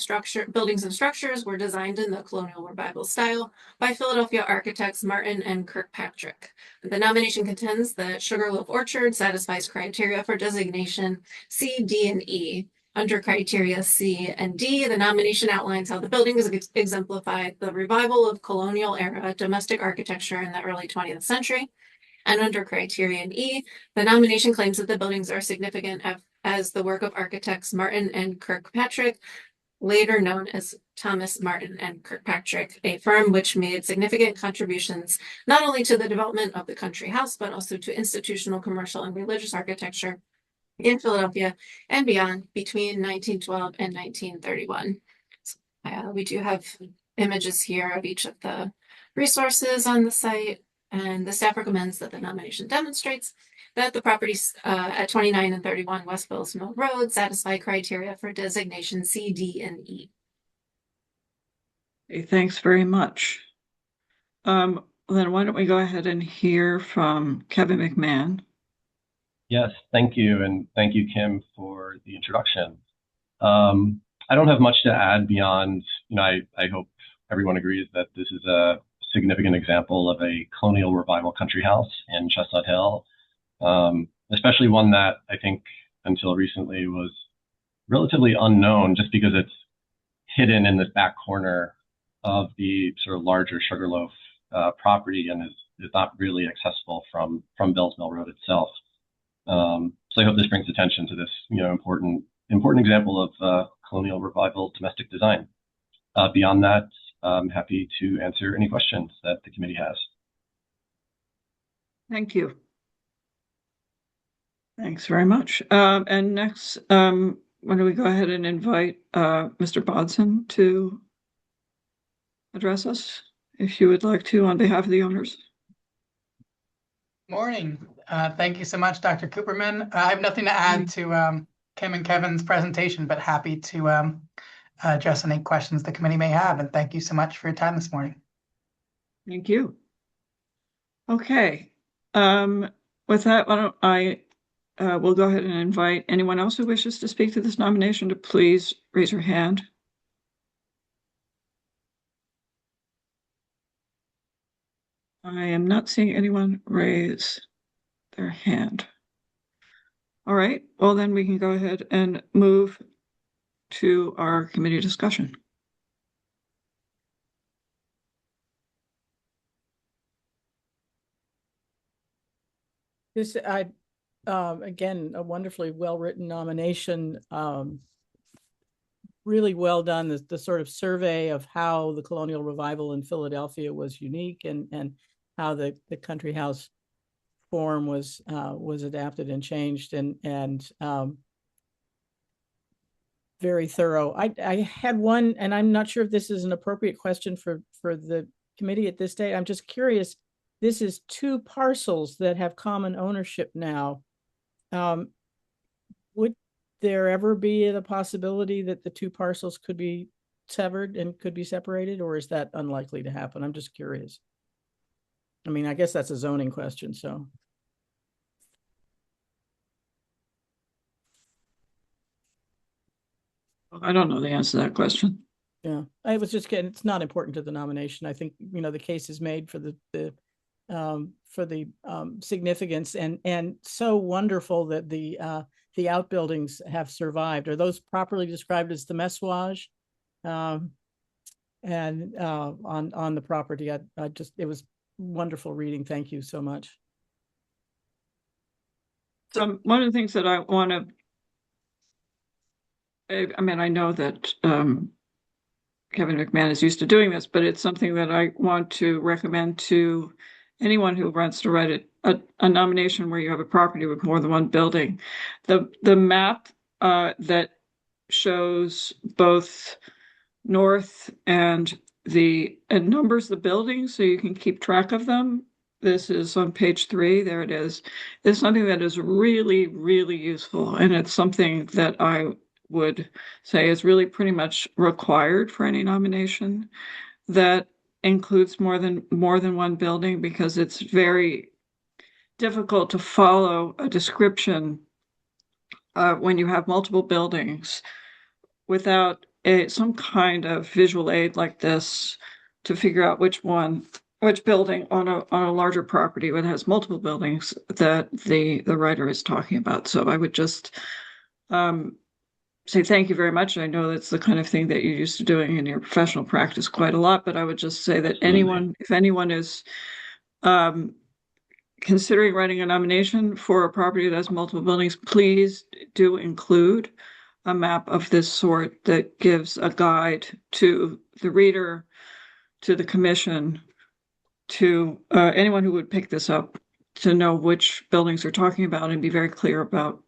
buildings and structures were designed in the colonial revival style by Philadelphia architects Martin and Kirkpatrick. The nomination contends that Sugarloaf Orchard satisfies criteria for designation C, D, and E. Under criteria C and D, the nomination outlines how the buildings exemplified the revival of colonial era domestic architecture in the early 20th century. And under criterion E, the nomination claims that the buildings are significant as the work of architects Martin and Kirkpatrick, later known as Thomas Martin and Kirkpatrick, a firm which made significant contributions not only to the development of the country house, but also to institutional, commercial, and religious architecture in Philadelphia and beyond between 1912 and 1931. We do have images here of each of the resources on the site, and the staff recommends that the nomination demonstrates that the properties at 29 and 31 West Bells Mill Road satisfy criteria for designation C, D, and E. Okay, thanks very much. Then why don't we go ahead and hear from Kevin McMahon. Yes, thank you. And thank you, Kim, for the introduction. I don't have much to add beyond, I hope everyone agrees that this is a significant example of a colonial revival country house in Chestnut Hill, especially one that I think until recently was relatively unknown just because it's hidden in this back corner of the sort of larger Sugarloaf property and is not really accessible from Bells Mill Road itself. So I hope this brings attention to this, important example of colonial revival domestic design. Beyond that, I'm happy to answer any questions that the committee has. Thank you. Thanks very much. And next, why don't we go ahead and invite Mr. Bodson to address us, if you would like to, on behalf of the owners. Morning. Thank you so much, Dr. Cooperman. I have nothing to add to Kim and Kevin's presentation, but happy to address any questions the committee may have. And thank you so much for your time this morning. Thank you. Okay. With that, why don't we'll go ahead and invite anyone else who wishes to speak to this nomination to please raise your hand. I am not seeing anyone raise their hand. All right, well then we can go ahead and move to our committee discussion. This, again, a wonderfully well-written nomination. Really well done. The sort of survey of how the colonial revival in Philadelphia was unique and how the country house form was adapted and changed and very thorough. I had one, and I'm not sure if this is an appropriate question for the committee at this stage. I'm just curious. This is 2 parcels that have common ownership now. Would there ever be the possibility that the 2 parcels could be severed and could be separated, or is that unlikely to happen? I'm just curious. I mean, I guess that's a zoning question, so. I don't know the answer to that question. Yeah, I was just getting, it's not important to the nomination. I think, the case is made for the significance and so wonderful that the outbuildings have survived. Are those properly described as the messuage? And on the property, I just, it was wonderful reading. Thank you so much. So one of the things that I want to, I mean, I know that Kevin McMahon is used to doing this, but it's something that I want to recommend to anyone who wants to write a nomination where you have a property with more than one building. The map that shows both north and it numbers the buildings so you can keep track of them. This is on page 3. There it is. It's something that is really, really useful, and it's something that I would say is really pretty much required for any nomination that includes more than one building, because it's very difficult to follow a description when you have multiple buildings without some kind of visual aid like this to figure out which building on a larger property that has multiple buildings that the writer is talking about. So I would just say thank you very much. I know that's the kind of thing that you're used to doing in your professional practice quite a lot, but I would just say that if anyone is considering writing a nomination for a property that has multiple buildings, please do include a map of this sort that gives a guide to the reader, to the commission, to anyone who would pick this up, to know which buildings they're talking about and be very clear about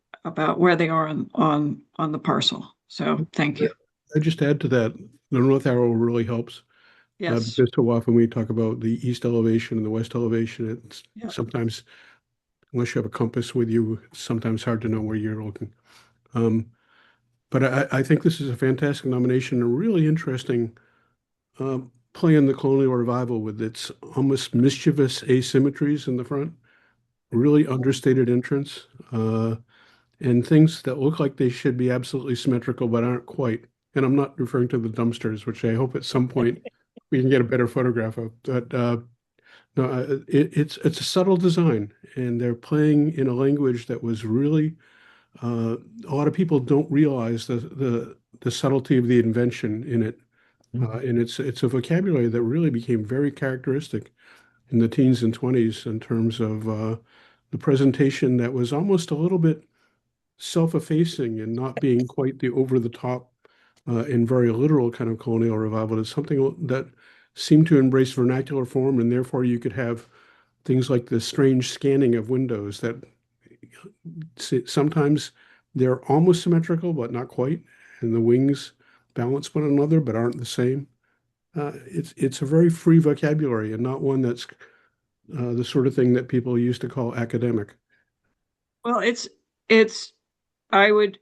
where they are on the parcel. So thank you. I just add to that, the north arrow really helps. Yes. Because so often we talk about the east elevation and the west elevation, it's sometimes, unless you have a compass with you, it's sometimes hard to know where you're looking. But I think this is a fantastic nomination, a really interesting play in the colonial revival with its almost mischievous asymmetries in the front, really understated entrance, and things that look like they should be absolutely symmetrical but aren't quite. And I'm not referring to the dumpsters, which I hope at some point we can get a better photograph of. But no, it's a subtle design, and they're playing in a language that was really a lot of people don't realize the subtlety of the invention in it. And it's a vocabulary that really became very characteristic in the teens and 20s in terms of the presentation that was almost a little bit self-effacing and not being quite the over-the-top and very literal kind of colonial revival. It's something that seemed to embrace vernacular form, and therefore you could have things like the strange scanning of windows that sometimes they're almost symmetrical, but not quite, and the wings balance one another, but aren't the same. It's a very free vocabulary and not one that's the sort of thing that people used to call academic. Well, I would,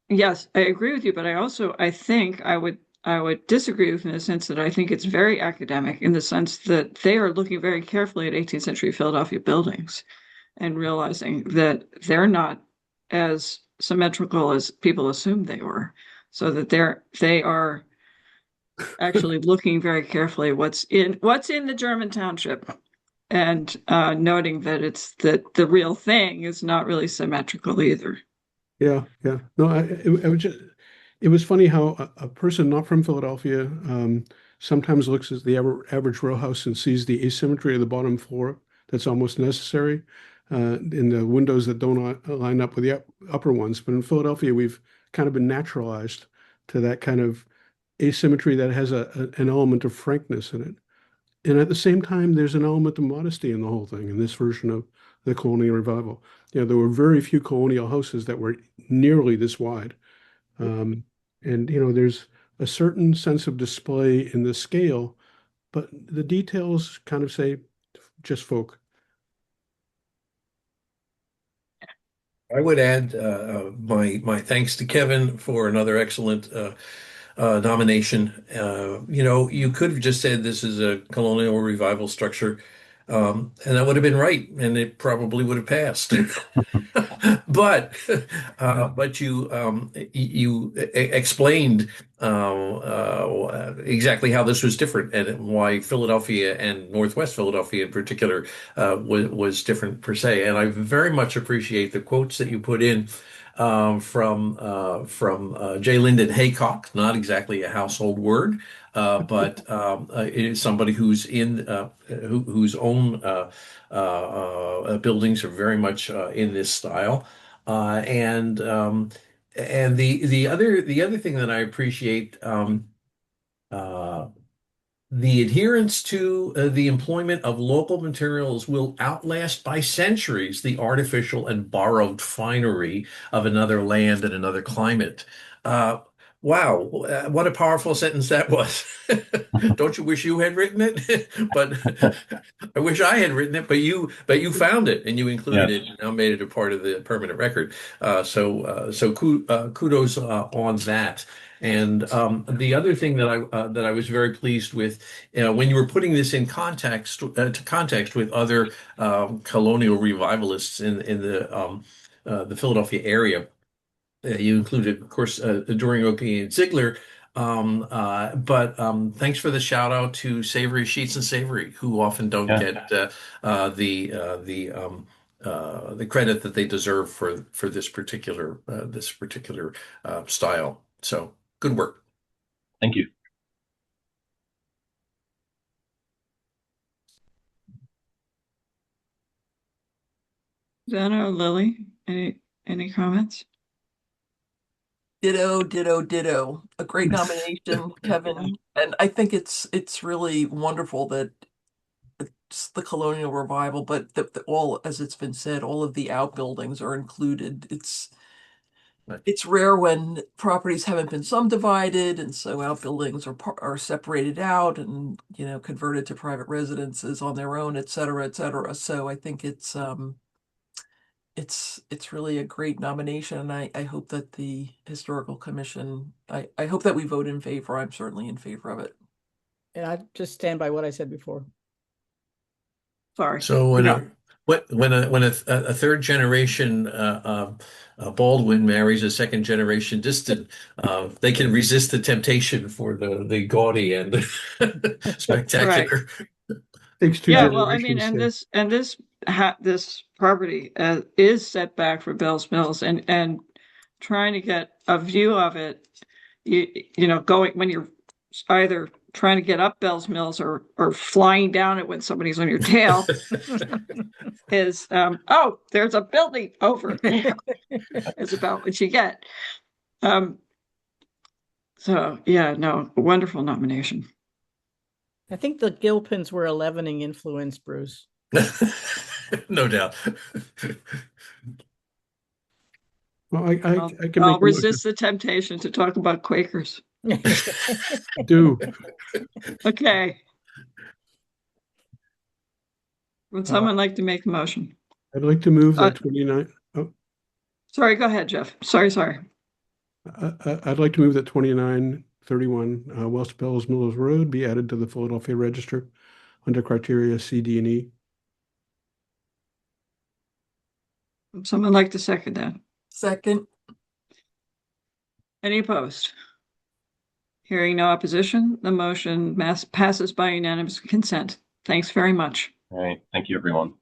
yes, I agree with you, but I think I would disagree with you in the sense that I think it's very academic in the sense that they are looking very carefully at 18th century Philadelphia buildings and realizing that they're not as symmetrical as people assumed they were, so that they are actually looking very carefully what's in the German township, and noting that the real thing is not really symmetrical either. Yeah, yeah. No, it was funny how a person not from Philadelphia sometimes looks at the average row house and sees the asymmetry of the bottom floor that's almost necessary in the windows that don't line up with the upper ones. But in Philadelphia, we've kind of been naturalized to that kind of asymmetry that has an element of frankness in it. And at the same time, there's an element of modesty in the whole thing in this version of the colonial revival. There were very few colonial houses that were nearly this wide. And there's a certain sense of display in the scale, but the details kind of say just folk. I would add my thanks to Kevin for another excellent nomination. You could have just said this is a colonial revival structure, and that would have been right, and it probably would have passed. But you explained exactly how this was different and why Philadelphia and Northwest Philadelphia in particular was different per se. And I very much appreciate the quotes that you put in from J. Lyndon Haycock, not exactly a household word, but it is somebody who's whose own buildings are very much in this style, and the other thing that I appreciate. The adherence to the employment of local materials will outlast by centuries the artificial and borrowed finery of another land and another climate. Wow, what a powerful sentence that was. Don't you wish you had written it? But I wish I had written it, but you found it and you included Yes. it and now made it a part of the permanent record. So kudos on that. And the other thing that I was very pleased with, when you were putting this in context to context with other colonial revivalists in the Philadelphia area. You included, of course, Dorian Oki and Ziegler. But thanks for the shout out to Savory Sheets and Savory, who often don't Yeah. get the credit that they deserve for this particular style. So good work. Thank you. Susanna or Lily, any comments? Ditto, ditto, ditto. A great nomination, Kevin. And I think it's really wonderful that it's the colonial revival, but all, as it's been said, all of the outbuildings are included. It's rare when properties haven't been subdivided, and so outbuildings are separated out and converted to private residences on their own, et cetera, et cetera. So I think it's really a great nomination, and I hope that the Historical Commission, I hope that we vote in favor. I'm certainly in favor of it. And I just stand by what I said before. Sorry. So when a third generation Baldwin marries a second generation Diston, they can resist the temptation for the gaudy and the spectacular. Takes two Yeah, well, I mean, generations this property is set back for Bell's Mills, and trying to get a view of it, going when you're either trying to get up Bell's Mills or flying down it when somebody's on your tail is oh, there's a building over there is about what you get. So yeah, no, wonderful nomination. I think the Gilpins were 11ing influence, Bruce. No doubt. Well, I can I'll make a motion. resist the temptation to talk about Quakers. Do. Okay. Would someone like to make a motion? I'd like to move that 29. Oh, Sorry, go ahead, Jeff. Sorry. I'd like to move that 2931 West Bells Mills Road be added to the Philadelphia Register under criteria C, D, and E. Would someone like to second that? Second. Any opposed? Hearing no opposition, the motion passes by unanimous consent. Thanks very much. All right. Thank you, everyone.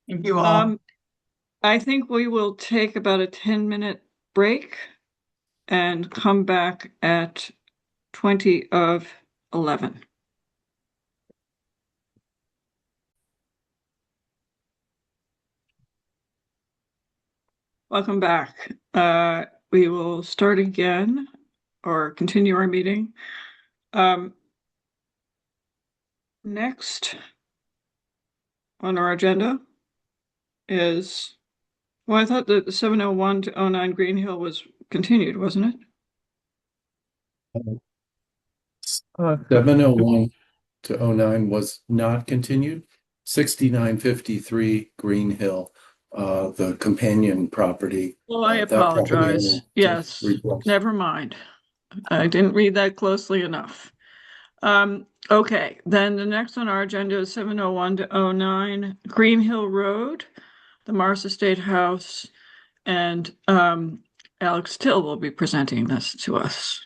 Thank you all. I think we will take about a 10-minute break and come back at 20 of 11. Welcome back. We will start again or continue our meeting. Next on our agenda is, well, I thought the 701 to 09 Green Hill was continued, wasn't it? 701 to 09 was not continued. 6953 Green Hill, the companion property. Well, I that property apologize. owner Yes, request. never mind. I didn't read that closely enough. Okay, then the next on our agenda is 701 to 09 Green Hill Road, the Mars Estate House, and Alex Till will be presenting this to us.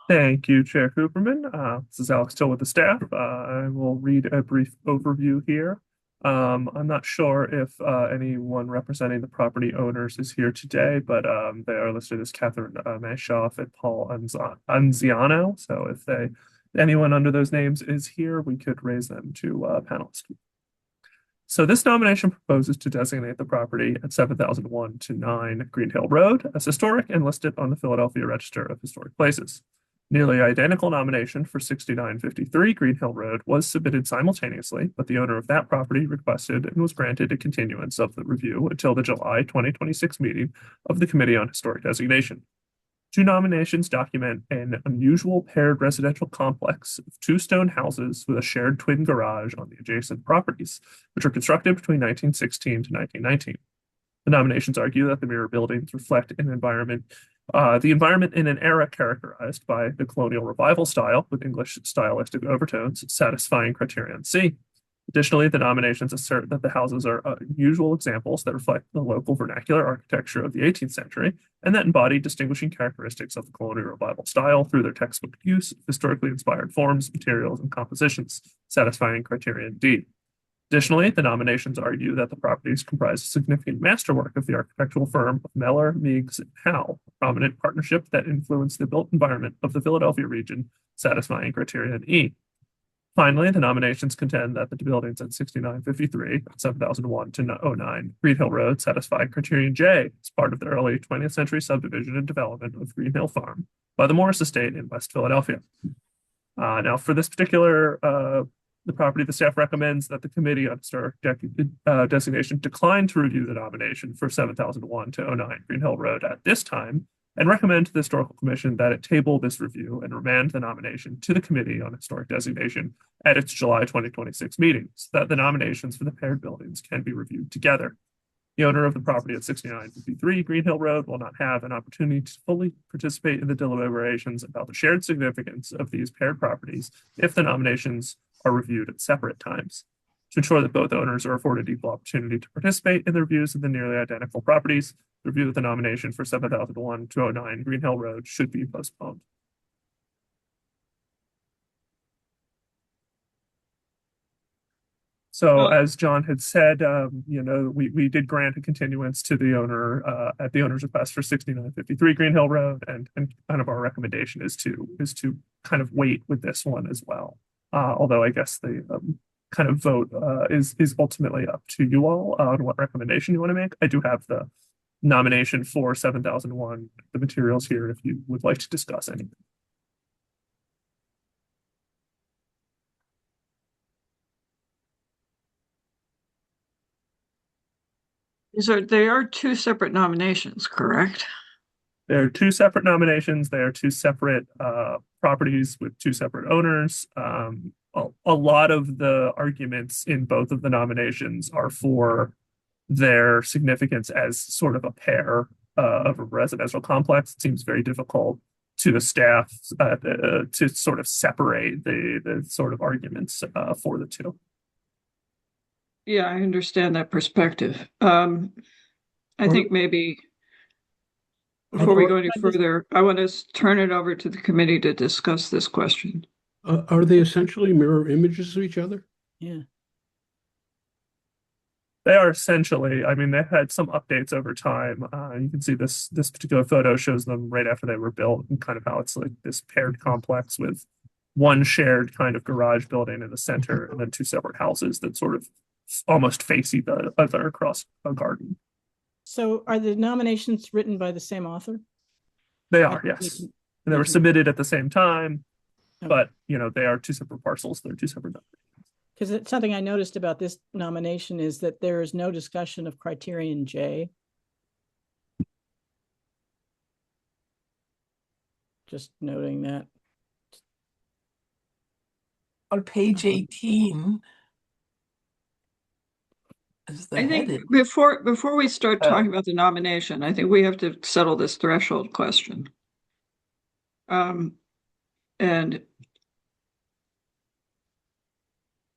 Thank you, Chair Cooperman. This is Alex Till with the staff. I will read a brief overview here. I'm not sure if anyone representing the property owners is here today, but they are listed as Catherine Mashoff and Paul Anziano. So if anyone under those names is here, we could raise them to panelist. So this nomination proposes to designate the property at 7001 to 9 Green Hill Road as historic and listed on the Philadelphia Register of Historic Places. Nearly identical nomination for 6953 Green Hill Road was submitted simultaneously, but the owner of that property requested and was granted a continuance of the review until the July 2026 meeting of the Committee on Historic Designation. Two nominations document an unusual paired residential complex of two stone houses with a shared twin garage on the adjacent properties, which were constructed between 1916 to 1919. The nominations argue that the mirror buildings reflect the environment in an era characterized by the colonial revival style with English stylistic overtones, satisfying criterion C. Additionally, the nominations assert that the houses are unusual examples that reflect the local vernacular architecture of the 18th century and that embody distinguishing characteristics of the colonial revival style through their textbook use of historically inspired forms, materials, and compositions, satisfying criterion D. Additionally, the nominations argue that the properties comprise a significant masterwork of the architectural firm of Mellor, Meigs, and Howe, a prominent partnership that influenced the built environment of the Philadelphia region, satisfying criterion E. Finally, the nominations contend that the buildings at 6953, 7001 to 09 Green Hill Road satisfy criterion J as part of the early 20th century subdivision and development of Green Hill Farm by the Morris Estate in West Philadelphia. Now, for this particular the property, the staff recommends that the Committee on Historic Designation decline to review the nomination for 7001 to 09 Green Hill Road at this time, and recommend to the Historical Commission that it table this review and remand the nomination to the Committee on Historic Designation at its July 2026 meeting, so that the nominations for the paired buildings can be reviewed together. The owner of the property at 6953 Green Hill Road will not have an opportunity to fully participate in the deliberations about the shared significance of these paired properties if the nominations are reviewed at separate times. To ensure that both owners are afforded equal opportunity to participate in the reviews of the nearly identical properties, the review of the nomination for 7001 to 09 Green Hill Road should be postponed. So as John had said, we did grant a continuance to the owner at the owner's request for 6953 Green Hill Road, and kind of our recommendation is to kind of wait with this one as well. Although I guess the kind of vote is ultimately up to you all on what recommendation you want to make. I do have the nomination for 7001, the materials here, if you would like to discuss anything. They are two separate nominations, correct? There are two separate nominations. They are two separate properties with two separate owners. A lot of the arguments in both of the nominations are for their significance as sort of a pair of a residential complex. It seems very difficult to the staff to sort of separate the sort of arguments for the two. Yeah, I understand that perspective. I think maybe before we go any further, I want to turn it over to the committee to discuss this question. Are they essentially mirror images of each other? Yeah. They are essentially, I mean, they've had some updates over time. You can see this particular photo shows them right after they were built and kind of how it's like this paired complex with one shared kind of garage building in the center and then two separate houses that sort of almost face each other across a garden. So are the nominations written by the same author? They are, yes. And they were submitted at the same time, but they are two separate parcels. They're two separate nominations. Because it's something I noticed about this nomination is that there is no discussion of criterion J. Just noting that. On page 18. I think before we start talking about the nomination, I think we have to settle this threshold question. And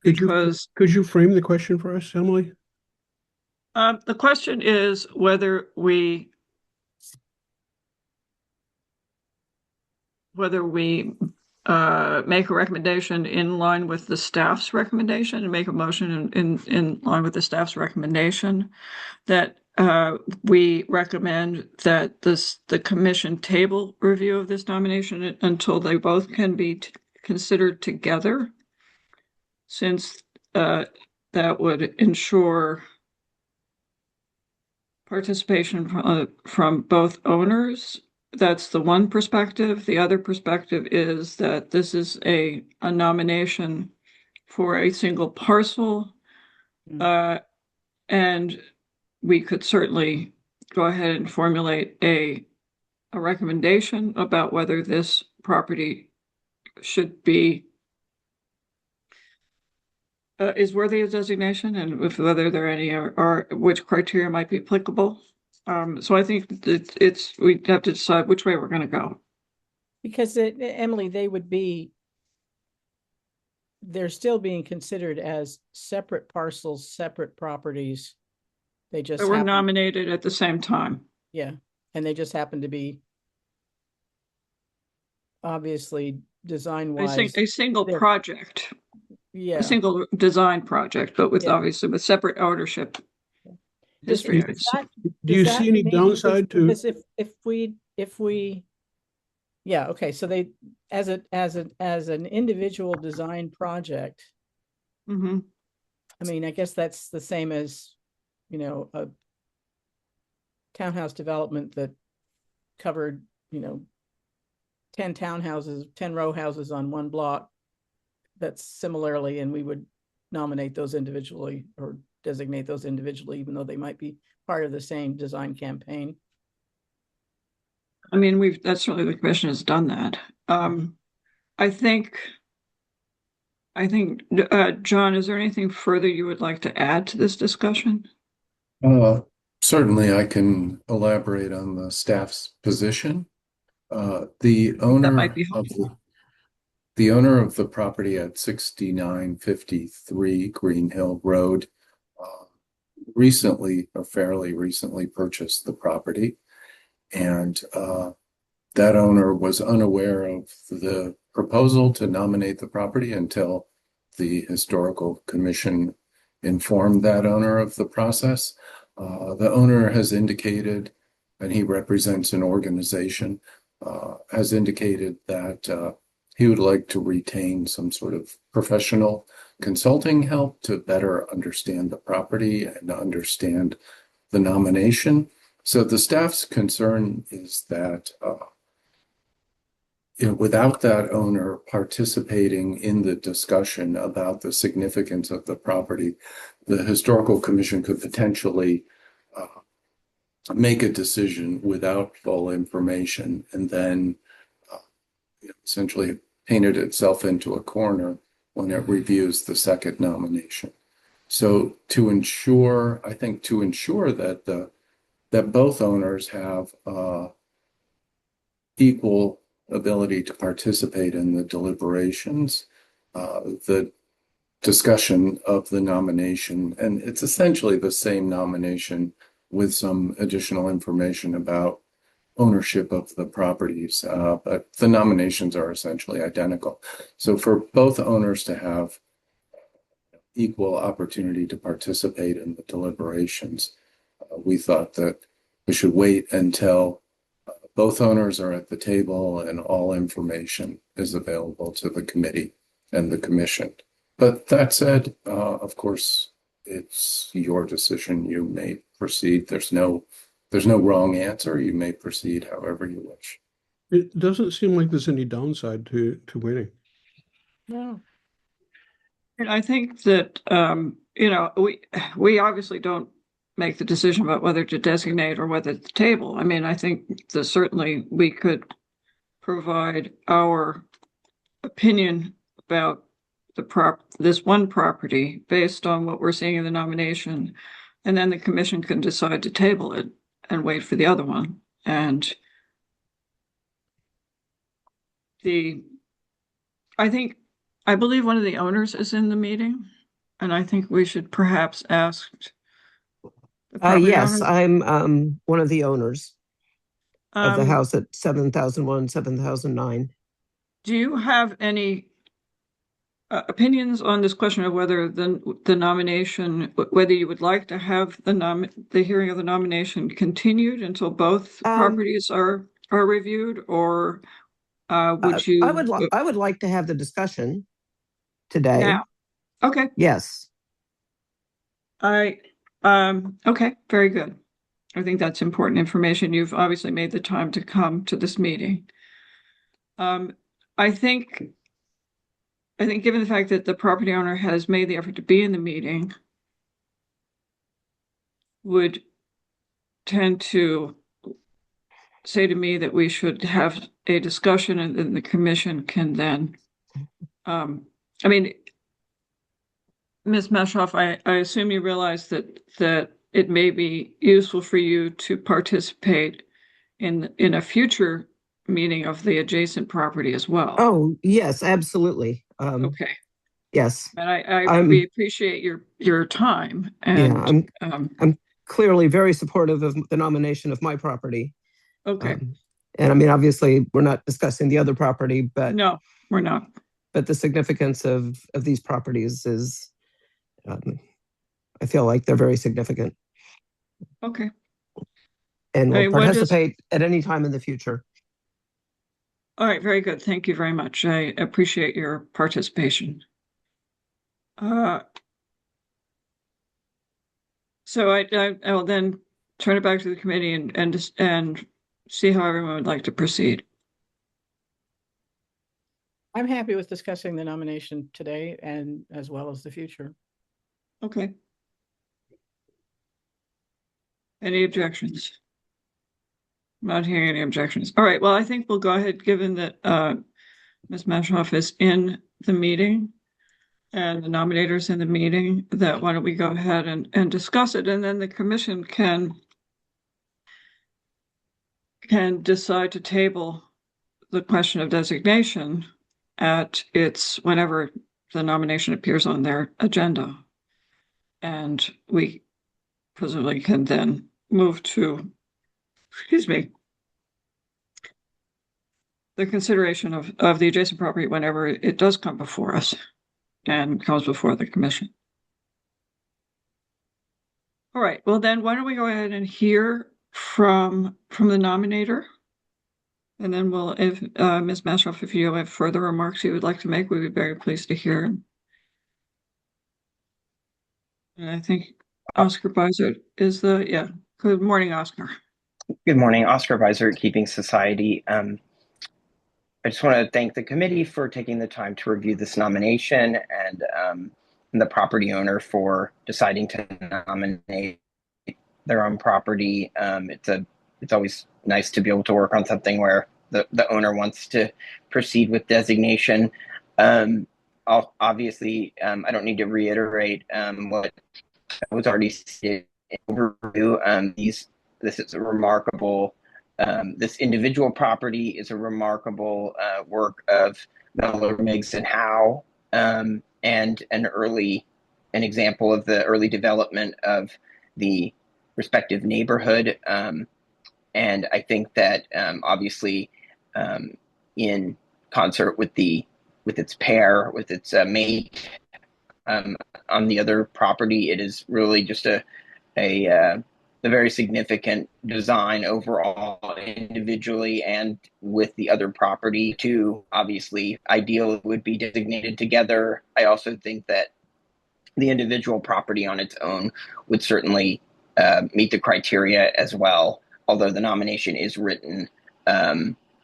because could you frame the question for us, Emily? The question is whether we make a recommendation in line with the staff's recommendation and make a motion in line with the staff's recommendation that we recommend that the commission table review of this nomination until they both can be considered together, since that would ensure participation from both owners. That's the one perspective. The other perspective is that this is a nomination for a single parcel, and we could certainly go ahead and formulate a a recommendation about whether this property should be is worthy of designation, and if whether there are any or which criteria might be applicable. So I think that we have to decide which way we're going to go. Because Emily, they're still being considered as separate parcels, separate properties. They just But we're nominated at the same time. Yeah, and they just happen to be obviously design-wise. A single project. Yeah. A single design project, but with obviously with separate ownership history. Do you see any downside to this if we yeah, okay, so they as an individual design project. Mm-hmm. I mean, I guess that's the same as, a townhouse development that covered, 10 townhouses, 10 row houses on one block. That's similarly, and we would nominate those individually or designate those individually, even though they might be part of the same design campaign. I mean, that's certainly the commission has done that. I think, John, is there anything further you would like to add to this discussion? Certainly, I can elaborate on the staff's position. The owner of the property at 6953 Green Hill Road fairly recently purchased the property, and that owner was unaware of the proposal to nominate the property until the historical commission informed that owner of the process. The owner has indicated, and he represents an organization, has indicated that he would like to retain some sort of professional consulting help to better understand the property and understand the nomination. So the staff's concern is that without that owner participating in the discussion about the significance of the property, the historical commission could potentially make a decision without full information, and then essentially painted itself into a corner when it reviews the second nomination. So to ensure that that both owners have equal ability to participate in the deliberations, the discussion of the nomination, and it's essentially the same nomination with some additional information about ownership of the properties, but the nominations are essentially identical. So for both owners to have equal opportunity to participate in the deliberations, we thought that we should wait until both owners are at the table and all information is available to the committee and the commission. But that said, of course, it's your decision. You may proceed. There's no wrong answer. You may proceed however you wish. It doesn't seem like there's any downside to waiting. No. And I think that we obviously don't make the decision about whether to designate or whether to table. I mean, I think that certainly we could provide our opinion about this one property based on what we're seeing in the nomination, and then the commission can decide to table it and wait for the other one. And I believe one of the owners is in the meeting, and I think we should perhaps ask the property yes, owner. I'm one of the owners of the house at 7001, 7009. Do you have any opinions on this question of whether the nomination, whether you would like to have the hearing of the nomination continued until both properties are reviewed, or would you? I would like to have the discussion today. Now. Okay. Yes. Okay, very good. I think that's important information. You've obviously made the time to come to this meeting. I think given the fact that the property owner has made the effort to be in the meeting, would tend to say to me that we should have a discussion and then the commission can then, I mean, Ms. Meshoff, I assume you realize that it may be useful for you to participate in a future meeting of the adjacent property as well. Oh, yes, absolutely. Okay. Yes. And we appreciate your time and I'm clearly very supportive of the nomination of my property. okay. And I mean, obviously, we're not discussing the other property, but no, we're not. But the significance of these properties is, I feel like they're very significant. Okay. And we'll participate at any time in the future. All right, very good. Thank you very much. I appreciate your participation. So I will then turn it back to the committee and see how everyone would like to proceed. I'm happy with discussing the nomination today and as well as the future. Okay. Any objections? I'm not hearing any objections. All right, well, I think we'll go ahead, given that Ms. Mashoff is in the meeting and the nominators in the meeting, that why don't we go ahead and discuss it, and then the commission can decide to table the question of designation at its whenever the nomination appears on their agenda. And we presumably can then move to, excuse me, the consideration of the adjacent property whenever it does come before us and comes before the commission. All right, well then why don't we go ahead and hear from the nominator? And then we'll, if Ms. Mashoff, if you have further remarks you would like to make, we'd be very pleased to hear. And I think Oscar Beisert is yeah. Good morning, Oscar. Good morning, Oscar Beisert, Keeping Society. I just want to thank the committee for taking the time to review this nomination and the property owner for deciding to nominate their own property. It's always nice to be able to work on something where the owner wants to proceed with designation. Obviously, I don't need to reiterate what was already stated in overview. This is a remarkable. This individual property is a remarkable work of Miller, Miggs, and Howe, and an example of the early development of the respective neighborhood. And I think that obviously, in concert with its pair, with its mate on the other property, it is really just a very significant design overall, individually and with the other property. To obviously ideal would be designated together. I also think that the individual property on its own would certainly meet the criteria as well, although the nomination is written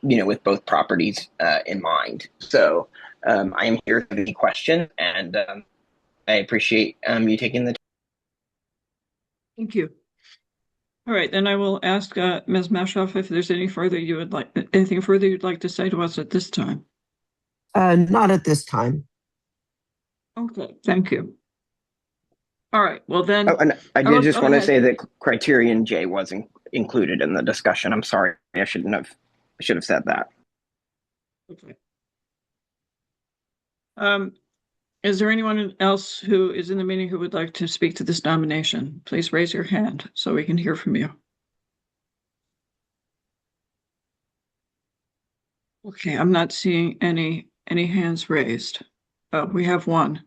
with both properties in mind. So I am here for any question, and I appreciate you taking the time. Thank you. All right, then I will ask Ms. Mashoff if there's anything further you'd like to say to us at this time. Not at this time. Okay, thank you. All right, well then. Oh, and I did just want to say that criterion J wasn't included in the discussion. I'm sorry, I should have said that. Okay. Is there anyone else who is in the meeting who would like to speak to this nomination? Please raise your hand so we can hear from you. Okay, I'm not seeing any hands raised. Oh, we have one.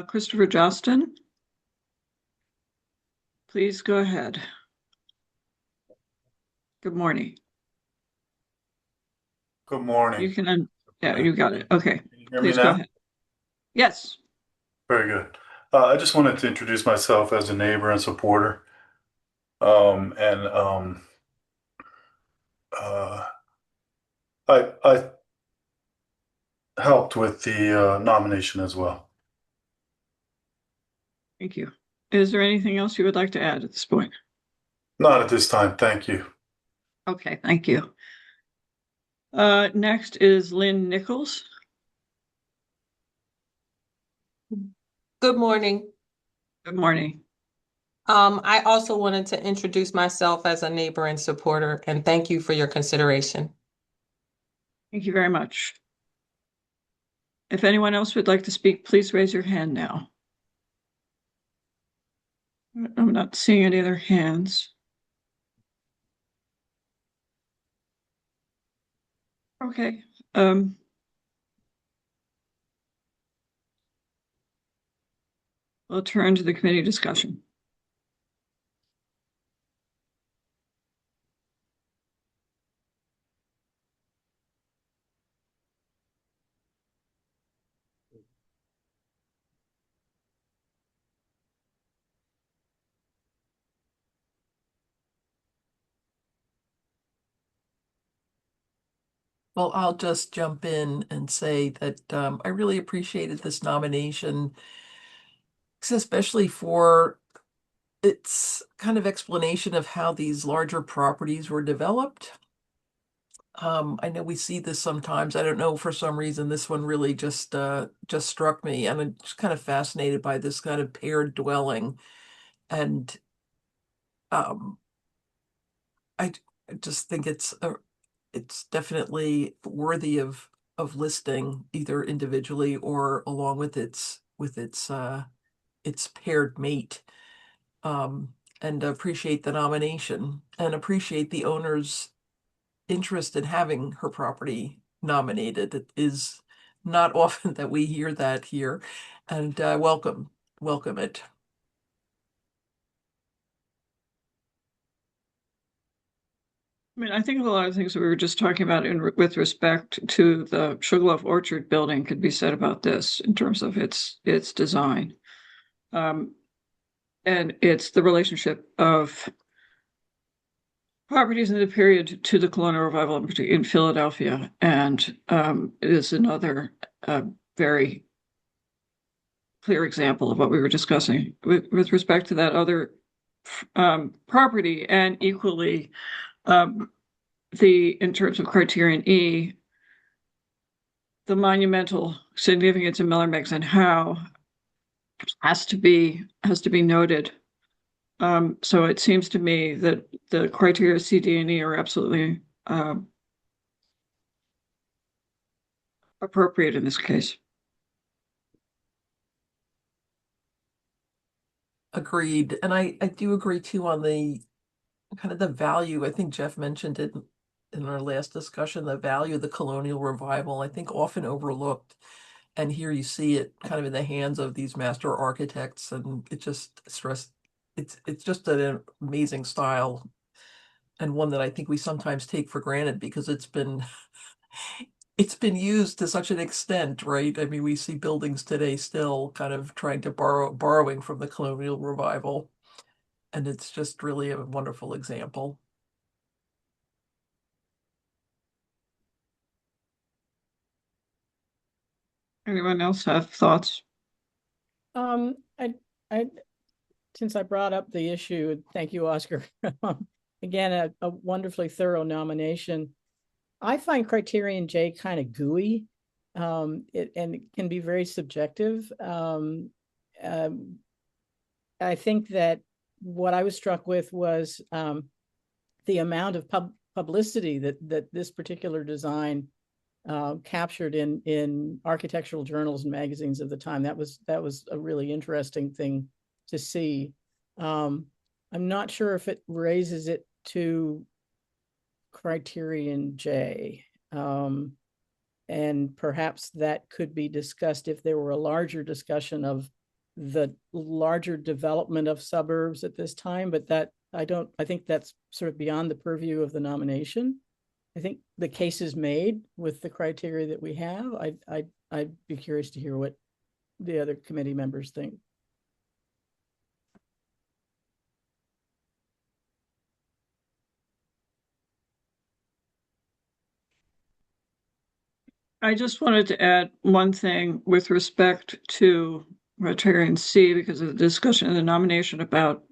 Christopher Justin, please go ahead. Good morning. Good morning. You can, yeah, you got it. Okay, Can you hear please me go now? ahead. Yes. Very good. I just wanted to introduce myself as a neighbor and supporter. I helped with the nomination as well. Thank you. Is there anything else you would like to add at this point? Not at this time. Thank you. Okay, thank you. Next is Lynn Nichols. Good morning. Good morning. I also wanted to introduce myself as a neighbor and supporter, and thank you for your consideration. Thank you very much. If anyone else would like to speak, please raise your hand now. I'm not seeing any other hands. Okay. We'll turn to the committee discussion. Well, I'll just jump in and say that I really appreciated this nomination, especially for its kind of explanation of how these larger properties were developed. I know we see this sometimes. I don't know, for some reason, this one really just struck me, and I'm just kind of fascinated by this kind of paired dwelling. And I just think it's definitely worthy of listing either individually or along with its paired mate. And appreciate the nomination and appreciate the owner's interest in having her property nominated. It is not often that we hear that here, and welcome it. I mean, I think a lot of things that we were just talking about with respect to the Sugarloaf Orchard building could be said about this in terms of its design. And it's the relationship of properties in the period to the colonial revival in Philadelphia. And it is another very clear example of what we were discussing with respect to that other property, and equally in terms of criterion E, the monumental significance of Miller, Meigs, and Howe has to be noted. So it seems to me that the criteria C, D, and E are absolutely appropriate in this case. Agreed. And I do agree too on the kind of the value. I think Jeff mentioned it in our last discussion, the value of the colonial revival, I think often overlooked. And here you see it kind of in the hands of these master architects, and it just it's just an amazing style, and one that I think we sometimes take for granted because it's been used to such an extent, right? I mean, we see buildings today still kind of trying to borrowing from the colonial revival, and it's just really a wonderful example. Anyone else have thoughts? I since I brought up the issue, thank you, Oscar. Again, a wonderfully thorough nomination. I find criterion J kind of gooey, and it can be very subjective. I think that what I was struck with was the amount of publicity that this particular design captured in architectural journals and magazines of the time. That was a really interesting thing to see. I'm not sure if it raises it to criterion J. And perhaps that could be discussed if there were a larger discussion of the larger development of suburbs at this time, but that I think that's sort of beyond the purview of the nomination. I think the case is made with the criteria that we have. I'd be curious to hear what the other committee members think. I just wanted to add one thing with respect to criterion C, because of the discussion in the nomination about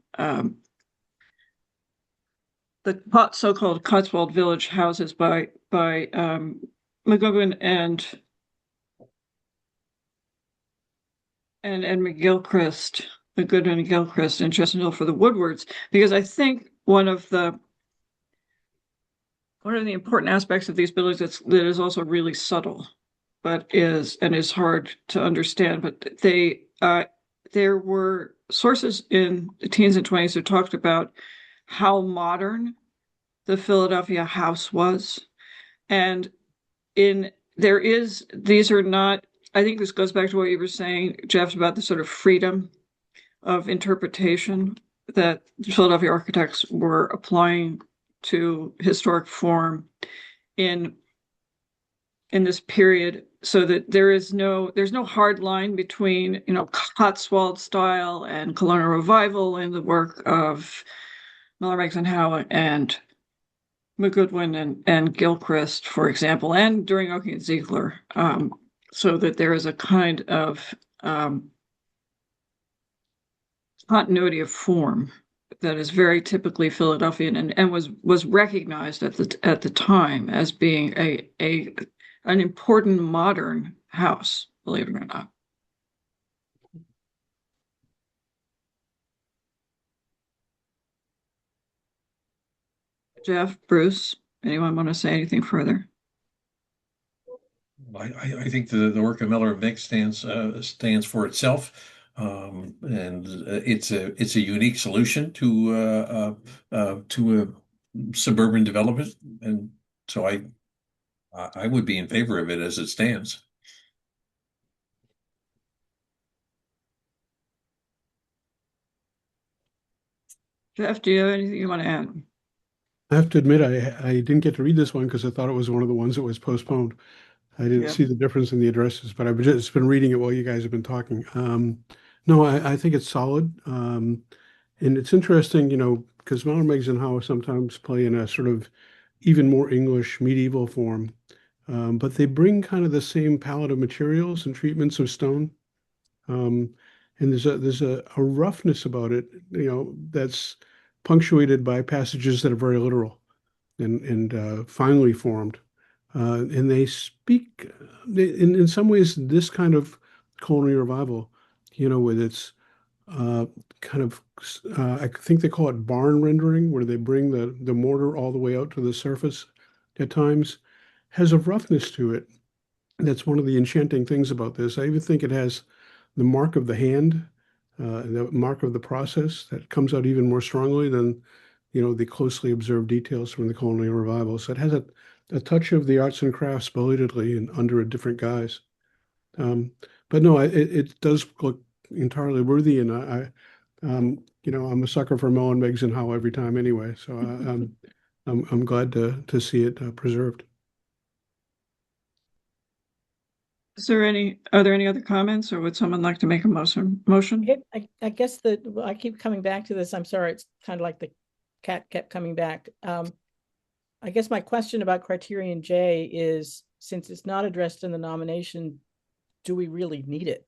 so-called Cotswold Village houses by McGugan and McGilchrist, McGoodwin and Gilchrist and Chesterfield for the Woodwards, because I think one of the important aspects of these buildings that is also really subtle, but is hard to understand. But there were sources in the teens and 20s who talked about how modern the Philadelphia house was, and these are not. I think this goes back to what you were saying, Jeff, about the sort of freedom of interpretation that Philadelphia architects were applying to historic form in this period, so that there's no hard line between Cotswold style and colonial revival in the work of Miller, Meigs and Howe and McGoodwin and Gilchrist, for example, and during Oakey and Ziegler, so that there is a kind of continuity of form that is very typically Philadelphian and was recognized at the time as being an important modern house, believe it or not. Jeff, Bruce, anyone want to say anything further? I think the work of Miller and Meigs stands for itself, and it's a unique solution to a suburban development, and so I would be in favor of it as it stands. Jeff, do you have anything you want to add? I have to admit, I didn't get to read this one because I thought it was one of the ones that was postponed. I didn't see the difference in the addresses, but I've just been reading it while you guys have been talking. No, I think it's solid. And it's interesting, because Mallard Meigs and Howe sometimes play in a sort of even more English medieval form. But they bring kind of the same palette of materials and treatments of stone. And there's a roughness about it, that's punctuated by passages that are very literal and finely formed. And they speak, in some ways, this kind of colonial revival, with its kind of, I think they call it barn rendering, where they bring the mortar all the way out to the surface at times, has a roughness to it. That's one of the enchanting things about this. I even think it has the mark of the hand, the mark of the process that comes out even more strongly than, the closely observed details from the colonial revival. So it has a touch of the arts and crafts belatedly and under a different guise. But no, it does look entirely worthy, and I'm a sucker for Mel and Meigs and Howe every time anyway. So I'm glad to see it preserved. Are there any other comments, or would someone like to make a motion? I guess I keep coming back to this. I'm sorry, it's kind of like the cat kept coming back. I guess my question about criterion J is, since it's not addressed in the nomination, do we really need it?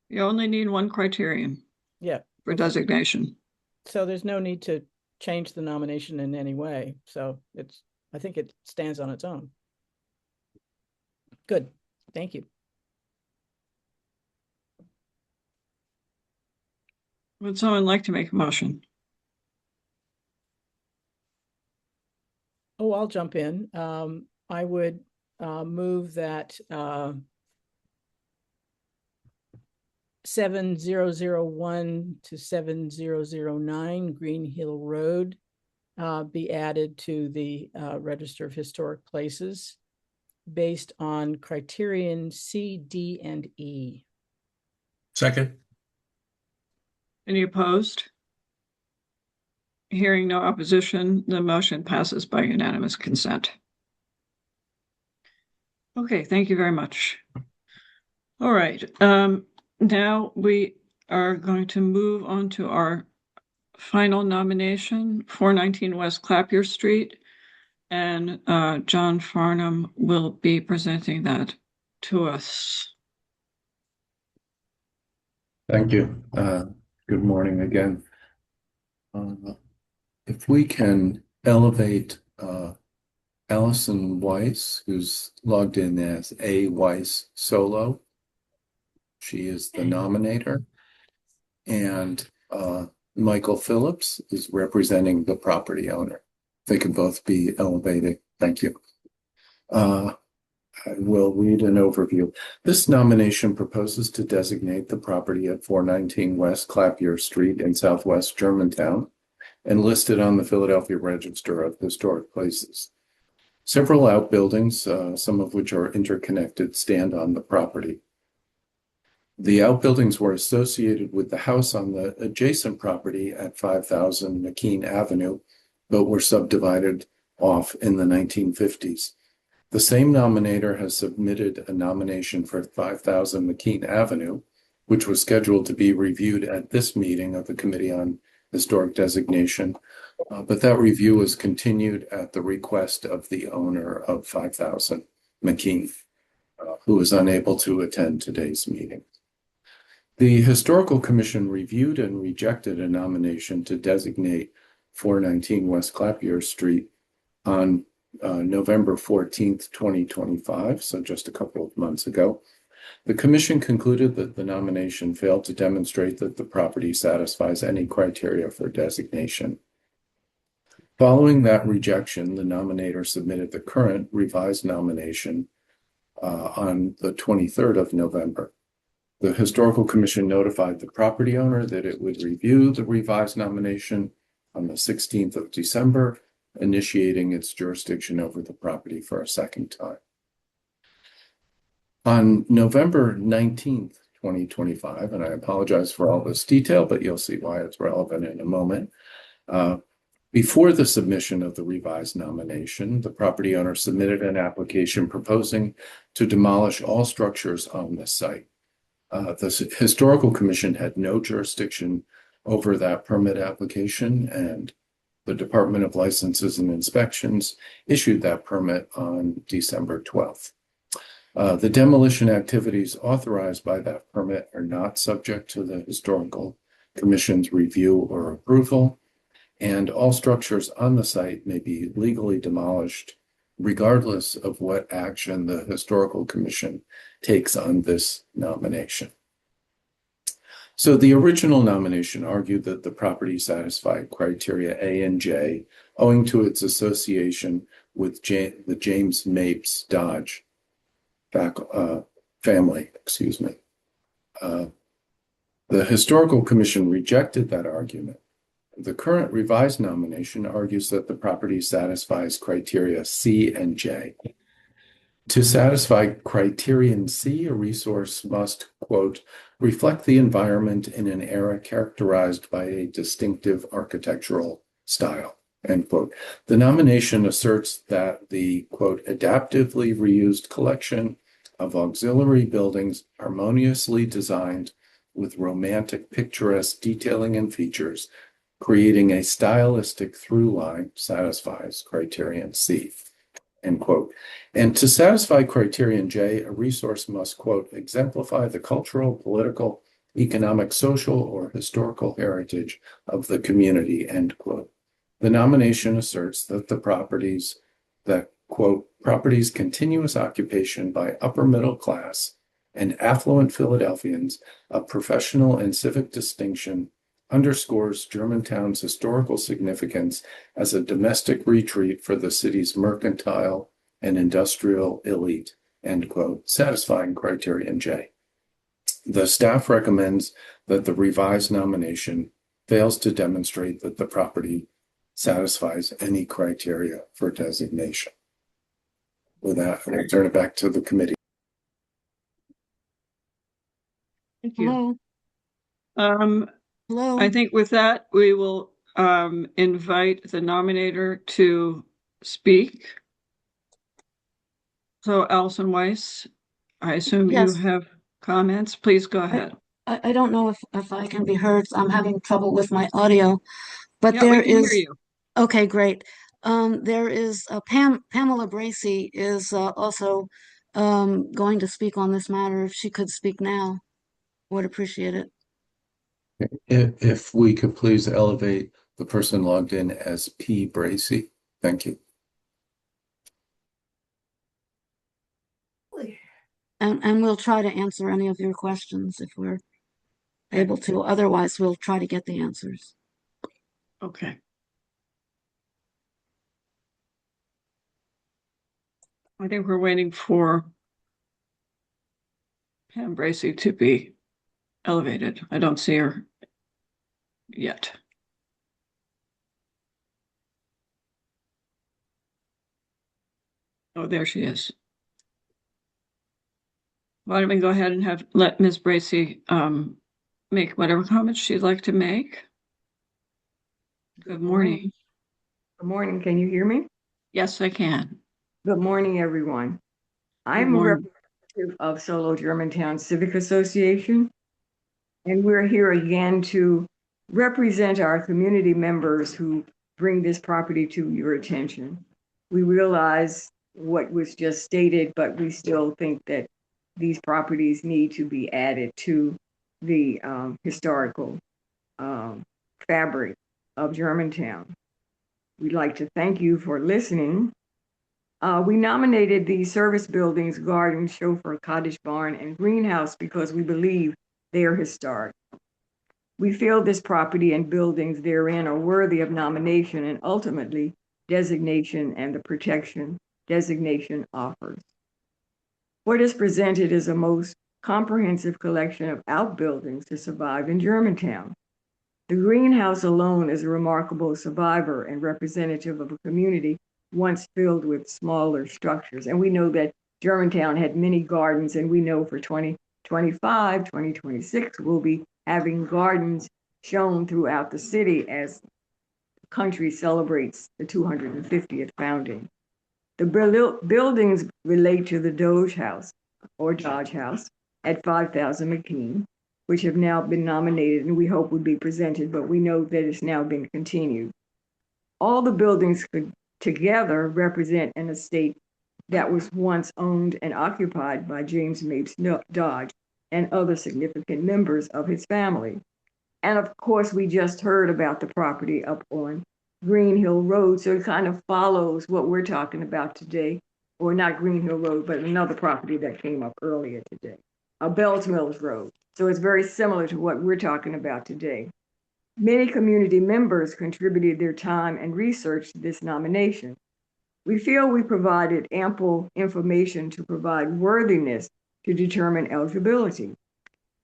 You only need one criterion. Yeah. For designation. So there's no need to change the nomination in any way. So I think it stands on its own. Good. Thank you. Would someone like to make a motion? Oh, I'll jump in. I would move that 7001 to 7009 Green Hill Road be added to the Register of Historic Places based on criterion C, D, and E. Second. Any opposed? Hearing no opposition, the motion passes by unanimous consent. Okay, thank you very much. All right, now we are going to move on to our final nomination, 419 West Clapier Street, and John Farnham will be presenting that to us. Thank you. Good morning again. If we can elevate Allison Weiss, who's logged in as A. Weiss Solo. She is the nominator. And Michael Phillips is representing the property owner. They can both be elevated. Thank you. I will read an overview. This nomination proposes to designate the property at 419 West Clapier Street in Southwest Germantown and list it on the Philadelphia Register of Historic Places. Several outbuildings, some of which are interconnected, stand on the property. The outbuildings were associated with the house on the adjacent property at 5000 McKean Avenue, but were subdivided off in the 1950s. The same nominator has submitted a nomination for 5000 McKean Avenue, which was scheduled to be reviewed at this meeting of the Committee on Historic Designation, but that review was continued at the request of the owner of 5000 McKean, who is unable to attend today's meeting. The Historical Commission reviewed and rejected a nomination to designate 419 West Clapier Street on November 14th, 2025, so just a couple of months ago. The Commission concluded that the nomination failed to demonstrate that the property satisfies any criteria for designation. Following that rejection, the nominator submitted the current revised nomination on the 23rd of November. The Historical Commission notified the property owner that it would review the revised nomination on the 16th of December, initiating its jurisdiction over the property for a second time. On November 19th, 2025, and I apologize for all this detail, but you'll see why it's relevant in a moment. Before the submission of the revised nomination, the property owner submitted an application proposing to demolish all structures on the site. The Historical Commission had no jurisdiction over that permit application, and the Department of Licenses and Inspections issued that permit on December 12th. The demolition activities authorized by that permit are not subject to the Historical Commission's review or approval, and all structures on the site may be legally demolished regardless of what action the Historical Commission takes on this nomination. So the original nomination argued that the property satisfied criteria A and J owing to its association with the James Mapes Dodge family. The Historical Commission rejected that argument. The current revised nomination argues that the property satisfies criteria C and J. To satisfy criterion C, a resource must, quote, reflect the environment in an era characterized by a distinctive architectural style, end quote. The nomination asserts that the, quote, adaptively reused collection of auxiliary buildings harmoniously designed with romantic, picturesque detailing and features, creating a stylistic through line, satisfies criterion C, end quote. And to satisfy criterion J, a resource must, quote, exemplify the cultural, political, economic, social, or historical heritage of the community, end quote. The nomination asserts that the properties that, quote, properties continuous occupation by upper middle class and affluent Philadelphians of professional and civic distinction underscores Germantown's historical significance as a domestic retreat for the city's mercantile and industrial elite, end quote, satisfying criterion J. The staff recommends that the revised nomination fails to demonstrate that the property satisfies any criteria for designation. With that, I'll turn it back to the committee. Thank you. Hello. Hello. I think with that, we will invite the nominator to speak. So Allison Weiss, I assume you Yes. have comments. Please go ahead. I don't know if I can be heard. I'm having trouble with my audio, but Yeah, there we can is. hear you. Okay, great. There is Pamela Bracey is also going to speak on this matter. If she could speak now, would appreciate it. If we could please elevate the person logged in as P. Bracy. Thank you. And we'll try to answer any of your questions if we're able to. Otherwise, we'll try to get the answers. Okay. I think we're waiting for Pam Bracy to be elevated. I don't see her yet. Oh, there she is. Why don't we go ahead and let Ms. Bracy make whatever comments she'd like to make. Good morning. Good morning. Can you hear me? Yes, I can. Good morning, everyone. I'm a representative of Solo Germantown Civic Association, and we're here again to represent our community members who bring this property to your attention. We realize what was just stated, but we still think that these properties need to be added to the historical fabric of Germantown. We'd like to thank you for listening. We nominated the service buildings, garden, chauffeur, cottage barn, and greenhouse because we believe they are historic. We feel this property and buildings therein are worthy of nomination and ultimately designation and the protection designation offers. What is presented is a most comprehensive collection of outbuildings to survive in Germantown. The greenhouse alone is a remarkable survivor and representative of a community once filled with smaller structures. And we know that Germantown had many gardens, and we know for 2025, 2026, we'll be having gardens shown throughout the city as the country celebrates the 250th founding. The buildings relate to the Doge House or Dodge House at 5000 McKean, which have now been nominated and we hope would be presented, but we know that it's now been continued. All the buildings together represent an estate that was once owned and occupied by James Mapes Dodge and other significant members of his family. And of course, we just heard about the property up on Green Hill Road, so it kind of follows what we're talking about today, or not Green Hill Road, but another property that came up earlier today, Bells Mills Road. So it's very similar to what we're talking about today. Many community members contributed their time and research to this nomination. We feel we provided ample information to provide worthiness to determine eligibility.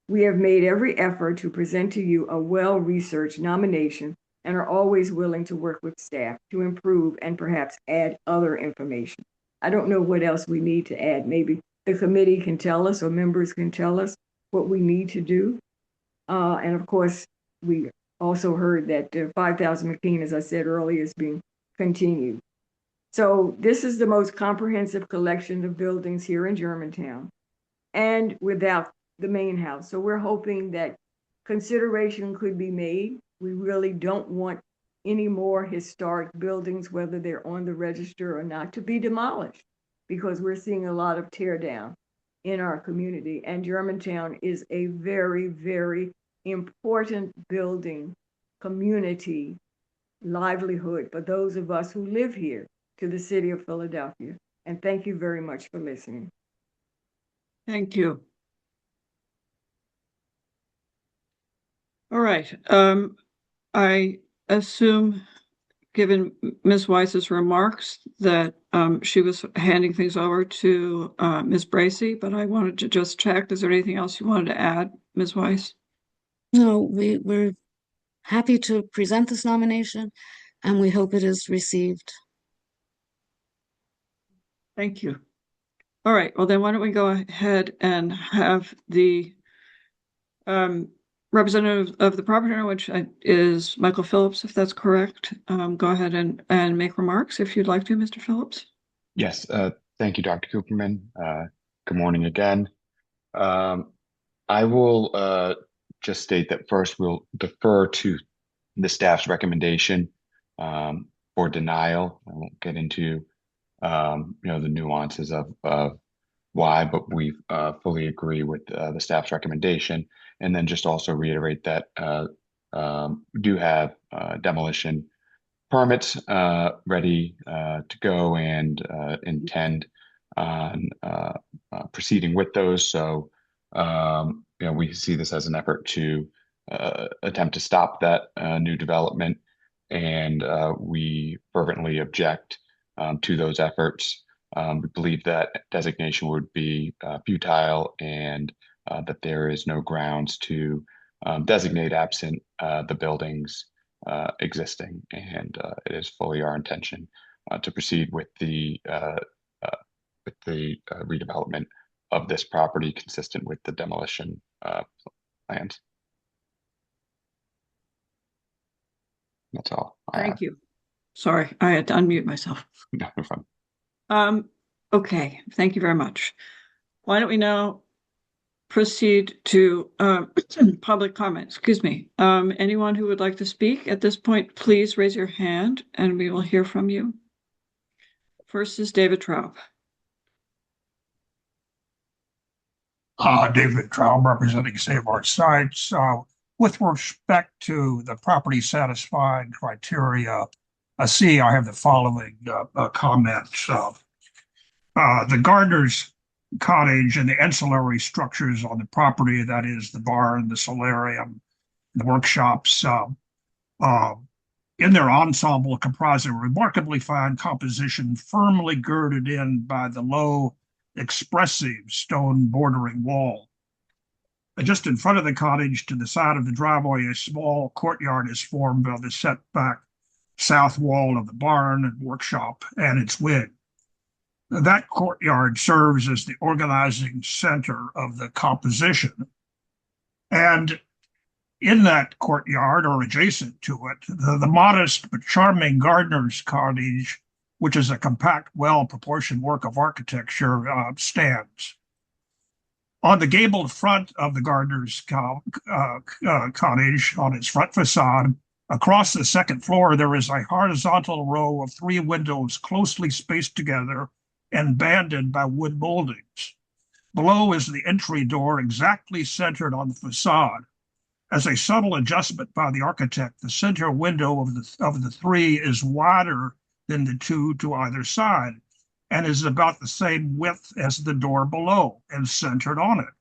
We have made every effort to present to you a well-researched nomination and are always willing to work with staff to improve and perhaps add other information. I don't know what else we need to add. Maybe the committee can tell us or members can tell us what we need to do. And of course, we also heard that 5000 McKean, as I said earlier, is being continued. So this is the most comprehensive collection of buildings here in Germantown and without the main house. So we're hoping that consideration could be made. We really don't want any more historic buildings, whether they're on the register or not, to be demolished because we're seeing a lot of tear down in our community. And Germantown is a very, very important building, community, livelihood for those of us who live here to the city of Philadelphia. And thank you very much for listening. Thank you. All right. I assume, given Ms. Weiss's remarks, that she was handing things over to Ms. Bracy, but I wanted to just check. Is there anything else you wanted to add, Ms. Weiss? No, we're happy to present this nomination, and we hope it is received. Thank you. All right. Well, then why don't we go ahead and have the representative of the property owner, which is Michael Phillips, if that's correct. Go ahead and make remarks if you'd like to, Mr. Phillips. Yes, thank you, Dr. Cooperman. Good morning again. I will just state that first we'll defer to the staff's recommendation for denial. I won't get into the nuances of why, but we fully agree with the staff's recommendation. And then just also reiterate that do have demolition permits ready to go and intend on proceeding with those. So, we see this as an effort to attempt to stop that new development, and we fervently object to those efforts. We believe that designation would be futile, and that there is no grounds to designate absent the buildings existing, and it is fully our intention to proceed with the redevelopment of this property consistent with the demolition plans. That's all. Thank you. Sorry, I had to unmute myself. No problem. Okay, thank you very much. Why don't we now proceed to public comment? Excuse me. Anyone who would like to speak at this point, please raise your hand and we will hear from you. First is David Traub. David Traub, representing Save Our Sites. With respect to the property satisfying criteria, C, I have the following comments. The gardener's cottage and the ancillary structures on the property, that is the barn, the solarium, the workshops, in their ensemble comprise a remarkably fine composition firmly girded in by the low, expressive stone bordering wall. Just in front of the cottage, to the side of the driveway, a small courtyard is formed by the setback south wall of the barn and workshop and its wing. That courtyard serves as the organizing center of the composition. And in that courtyard, or adjacent to it, the modest but charming gardener's cottage, which is a compact, well-proportioned work of architecture, stands. On the gabled front of the gardener's cottage, on its front facade, across the second floor, there is a horizontal row of 3 windows closely spaced together and banded by wood moldings. Below is the entry door exactly centered on the facade. As a subtle adjustment by the architect, the center window of the 3 is wider than the 2 to either side, and is about the same width as the door below and centered on it.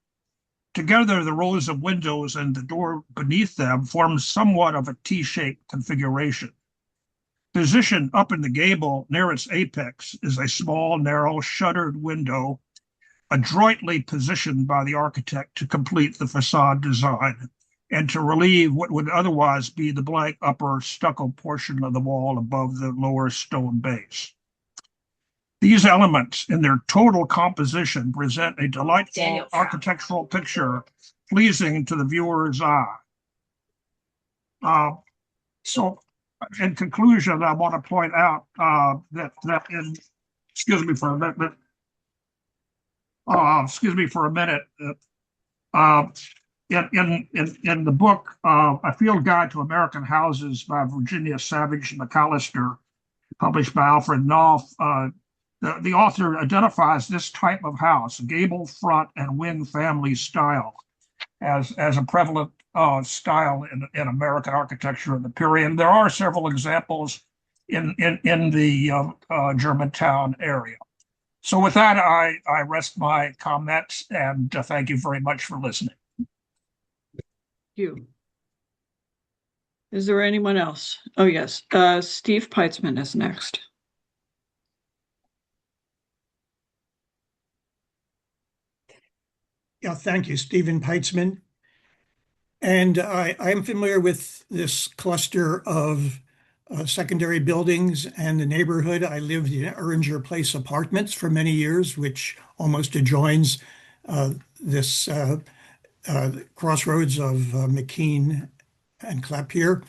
Together, the rows of windows and the door beneath them form somewhat of a T-shaped configuration. Positioned up in the gable near its apex is a small, narrow, shuttered window, adroitly positioned by the architect to complete the facade design and to relieve what would otherwise be the blank upper stucco portion of the wall above the lower stone base. These elements, in their total composition, present a delightful architectural picture pleasing to the viewer's eye. So, in conclusion, I want to point out that in, excuse me for a minute, in the book, A Field Guide to American Houses by Virginia Savage McAllister, published by Alfred Knopf, the author identifies this type of house, gable front and wing family style, as a prevalent style in American architecture in the period. And there are several examples in the Germantown area. So with that, I rest my comments and thank you very much for listening. Thank you. Is there anyone else? Oh, yes. Steve Peitzman is next. Yeah, thank you, Stephen Peitzman. And I'm familiar with this cluster of secondary buildings and the neighborhood. I lived in Erringer Place Apartments for many years, which almost adjoins this crossroads of McKean and Clapier.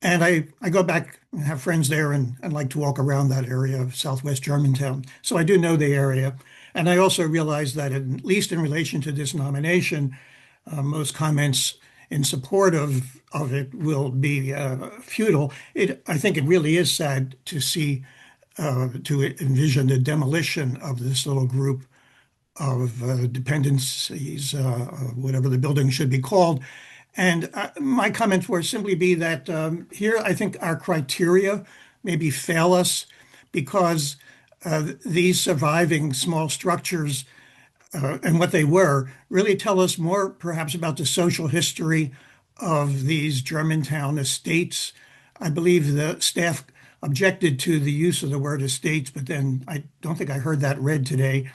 And I go back and have friends there and like to walk around that area of Southwest Germantown. So I do know the area. And I also realize that at least in relation to this nomination, most comments in support of it will be futile. I think it really is sad to see, to envision the demolition of this little group of dependencies, whatever the building should be called. And my comments were simply be that here I think our criteria maybe fail us because these surviving small structures and what they were really tell us more perhaps about the social history of these Germantown estates. I believe the staff objected to the use of the word estates, but then I don't think I heard that read today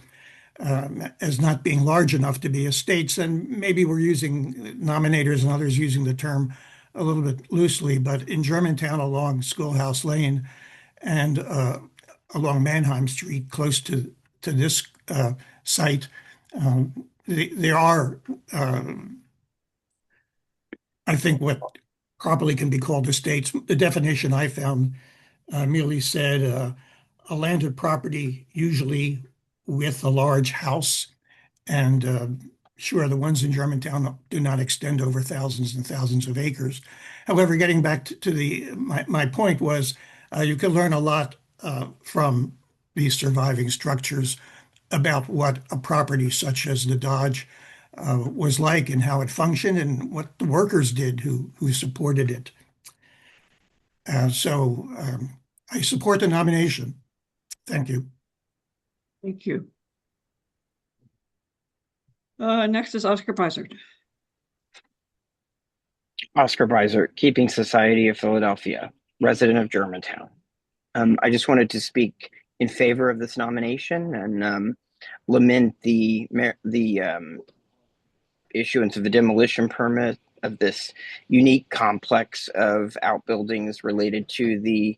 as not being large enough to be estates. And maybe we're using nominators and others using the term a little bit loosely, but in Germantown along Schoolhouse Lane and along Mannheim Street, close to this site, there are, I think, what properly can be called estates. The definition I found merely said a landed property, usually with a large house. And sure, the ones in Germantown do not extend over thousands and thousands of acres. However, getting back to my point was you can learn a lot from these surviving structures about what a property such as the Dodge was like and how it functioned and what the workers did who supported it. So I support the nomination. Thank you. Thank you. Next is Oscar Bizard. Oscar Bizard, Keeping Society of Philadelphia, resident of Germantown. I just wanted to speak in favor of this nomination and lament the issuance of a demolition permit of this unique complex of outbuildings related to the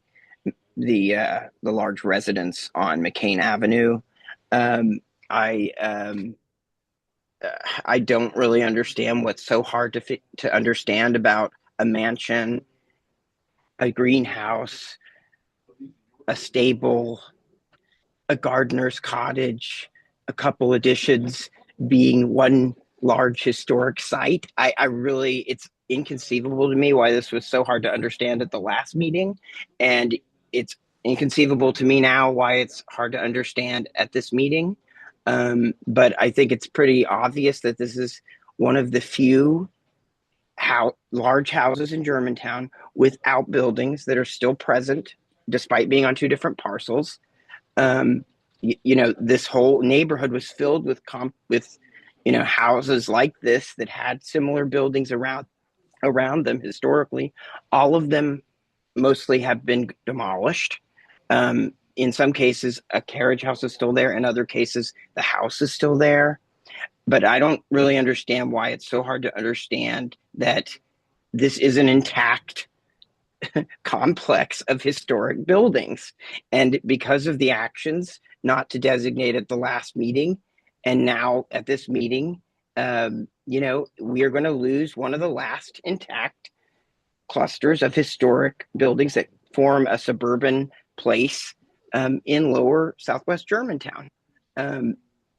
large residence on McCain Avenue. I don't really understand what's so hard to understand about a mansion, a greenhouse, a stable, a gardener's cottage, a couple additions being one large historic site. I really, it's inconceivable to me why this was so hard to understand at the last meeting. And it's inconceivable to me now why it's hard to understand at this meeting. But I think it's pretty obvious that this is one of the few large houses in Germantown with outbuildings that are still present despite being on two different parcels. This whole neighborhood was filled with houses like this that had similar buildings around them historically. All of them mostly have been demolished. In some cases, a carriage house is still there. In other cases, the house is still there. But I don't really understand why it's so hard to understand that this is an intact complex of historic buildings. And because of the actions not to designate at the last meeting, and now at this meeting, we are going to lose one of the last intact clusters of historic buildings that form a suburban place in lower Southwest Germantown.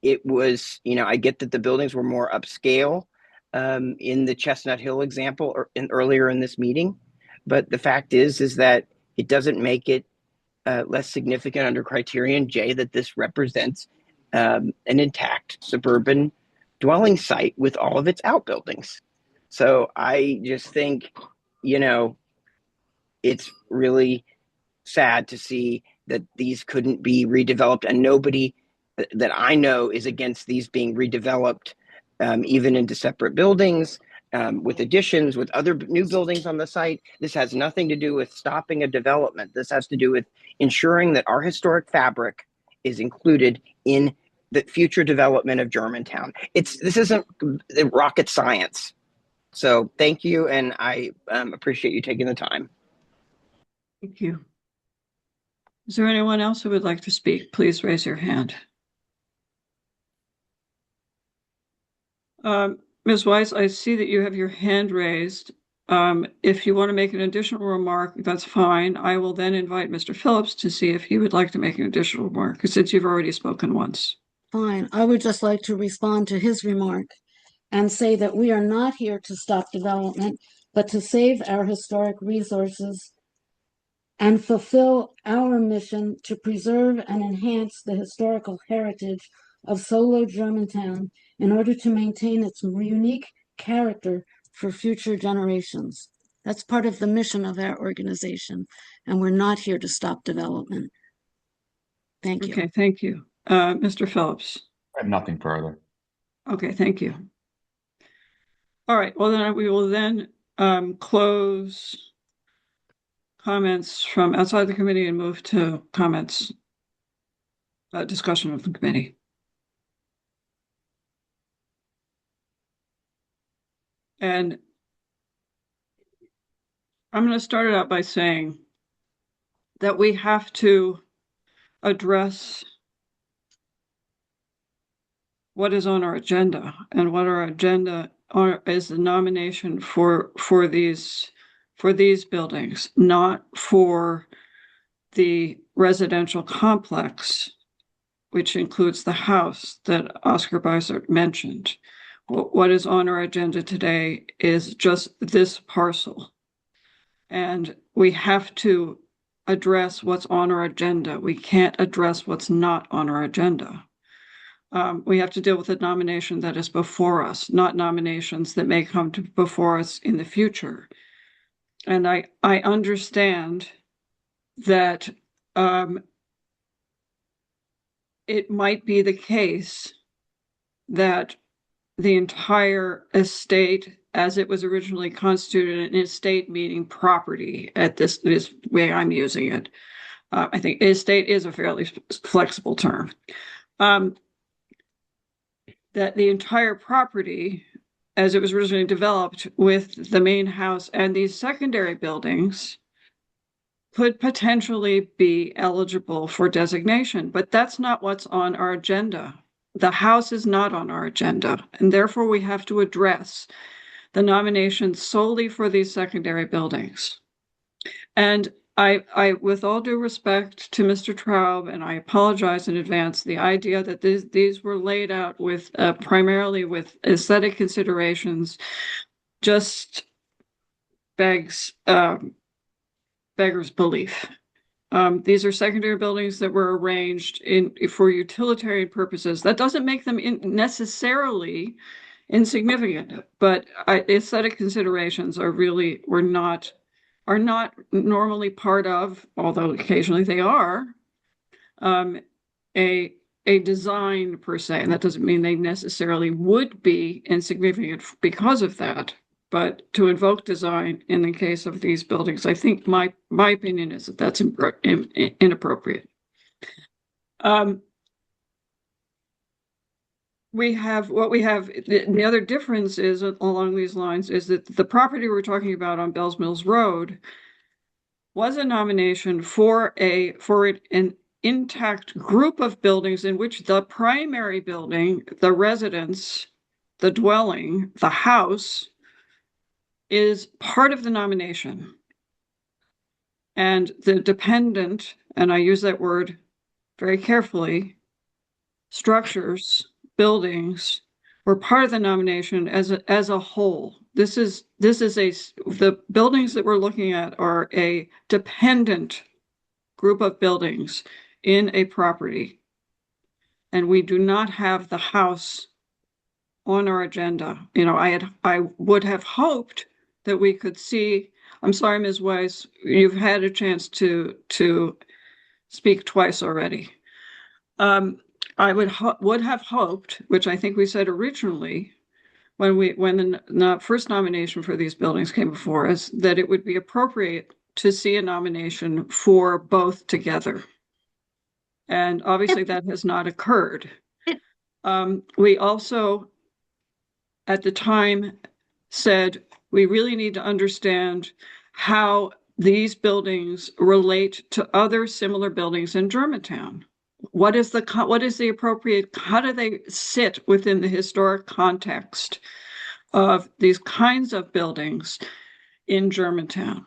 It was, I get that the buildings were more upscale in the Chestnut Hill example earlier in this meeting. But the fact is that it doesn't make it less significant under criterion J that this represents an intact suburban dwelling site with all of its outbuildings. So I just think, it's really sad to see that these couldn't be redeveloped, and nobody that I know is against these being redeveloped, even into separate buildings. With additions, with other new buildings on the site. This has nothing to do with stopping a development. This has to do with ensuring that our historic fabric is included in the future development of Germantown. This isn't rocket science. So thank you, and I appreciate you taking the time. Thank you. Is there anyone else who would like to speak? Please raise your hand. Ms. Weiss, I see that you have your hand raised. If you want to make an additional remark, that's fine. I will then invite Mr. Phillips to see if he would like to make an additional remark, since you've already spoken once. Fine. I would just like to respond to his remark and say that we are not here to stop development, but to save our historic resources and fulfill our mission to preserve and enhance the historical heritage of Solo Germantown in order to maintain its unique character for future generations. That's part of the mission of our organization, and we're not here to stop development. Thank you. Okay, thank you. Mr. Phillips. I have nothing further. Okay, thank you. All right, well then we will then close comments from outside the committee and move to comments, discussion of the committee. And I'm going to start it out by saying that we have to address what is on our agenda, and what our agenda is the nomination for these buildings, not for the residential complex, which includes the house that Oscar Beisert mentioned. What is on our agenda today is just this parcel. And we have to address what's on our agenda. We can't address what's not on our agenda. We have to deal with the nomination that is before us, not nominations that may come before us in the future. And I understand that it might be the case that the entire estate, as it was originally constituted, an estate meaning property, at this way I'm using it. I think estate is a fairly flexible term. That the entire property, as it was originally developed with the main house and these secondary buildings, could potentially be eligible for designation, but that's not what's on our agenda. The house is not on our agenda, and therefore we have to address the nomination solely for these secondary buildings. And I, with all due respect to Mr. Traub, and I apologize in advance, the idea that these were laid out with primarily with aesthetic considerations just beggars belief. These are secondary buildings that were arranged for utilitarian purposes. That doesn't make them necessarily insignificant, but aesthetic considerations are not normally part of, although occasionally they are, a design per se. And that doesn't mean they necessarily would be insignificant because of that. But to invoke design in the case of these buildings, I think my opinion is that that's inappropriate. The other difference is along these lines is that the property we're talking about on Bells Mills Road was a nomination for an intact group of buildings in which the primary building, the residence, the dwelling, the house, is part of the nomination. And the dependent, and I use that word very carefully, structures, buildings, were part of the nomination as a whole. The buildings that we're looking at are a dependent group of buildings in a property. And we do not have the house on our agenda. You know, I would have hoped that we could see. I'm sorry, Ms. Weiss, you've had a chance to speak twice already. I would have hoped, which I think we said originally, when the first nomination for these buildings came before us, that it would be appropriate to see a nomination for both together. And obviously that has not occurred. We also, at the time, said we really need to understand how these buildings relate to other similar buildings in Germantown. What is the appropriate, how do they sit within the historic context of these kinds of buildings in Germantown?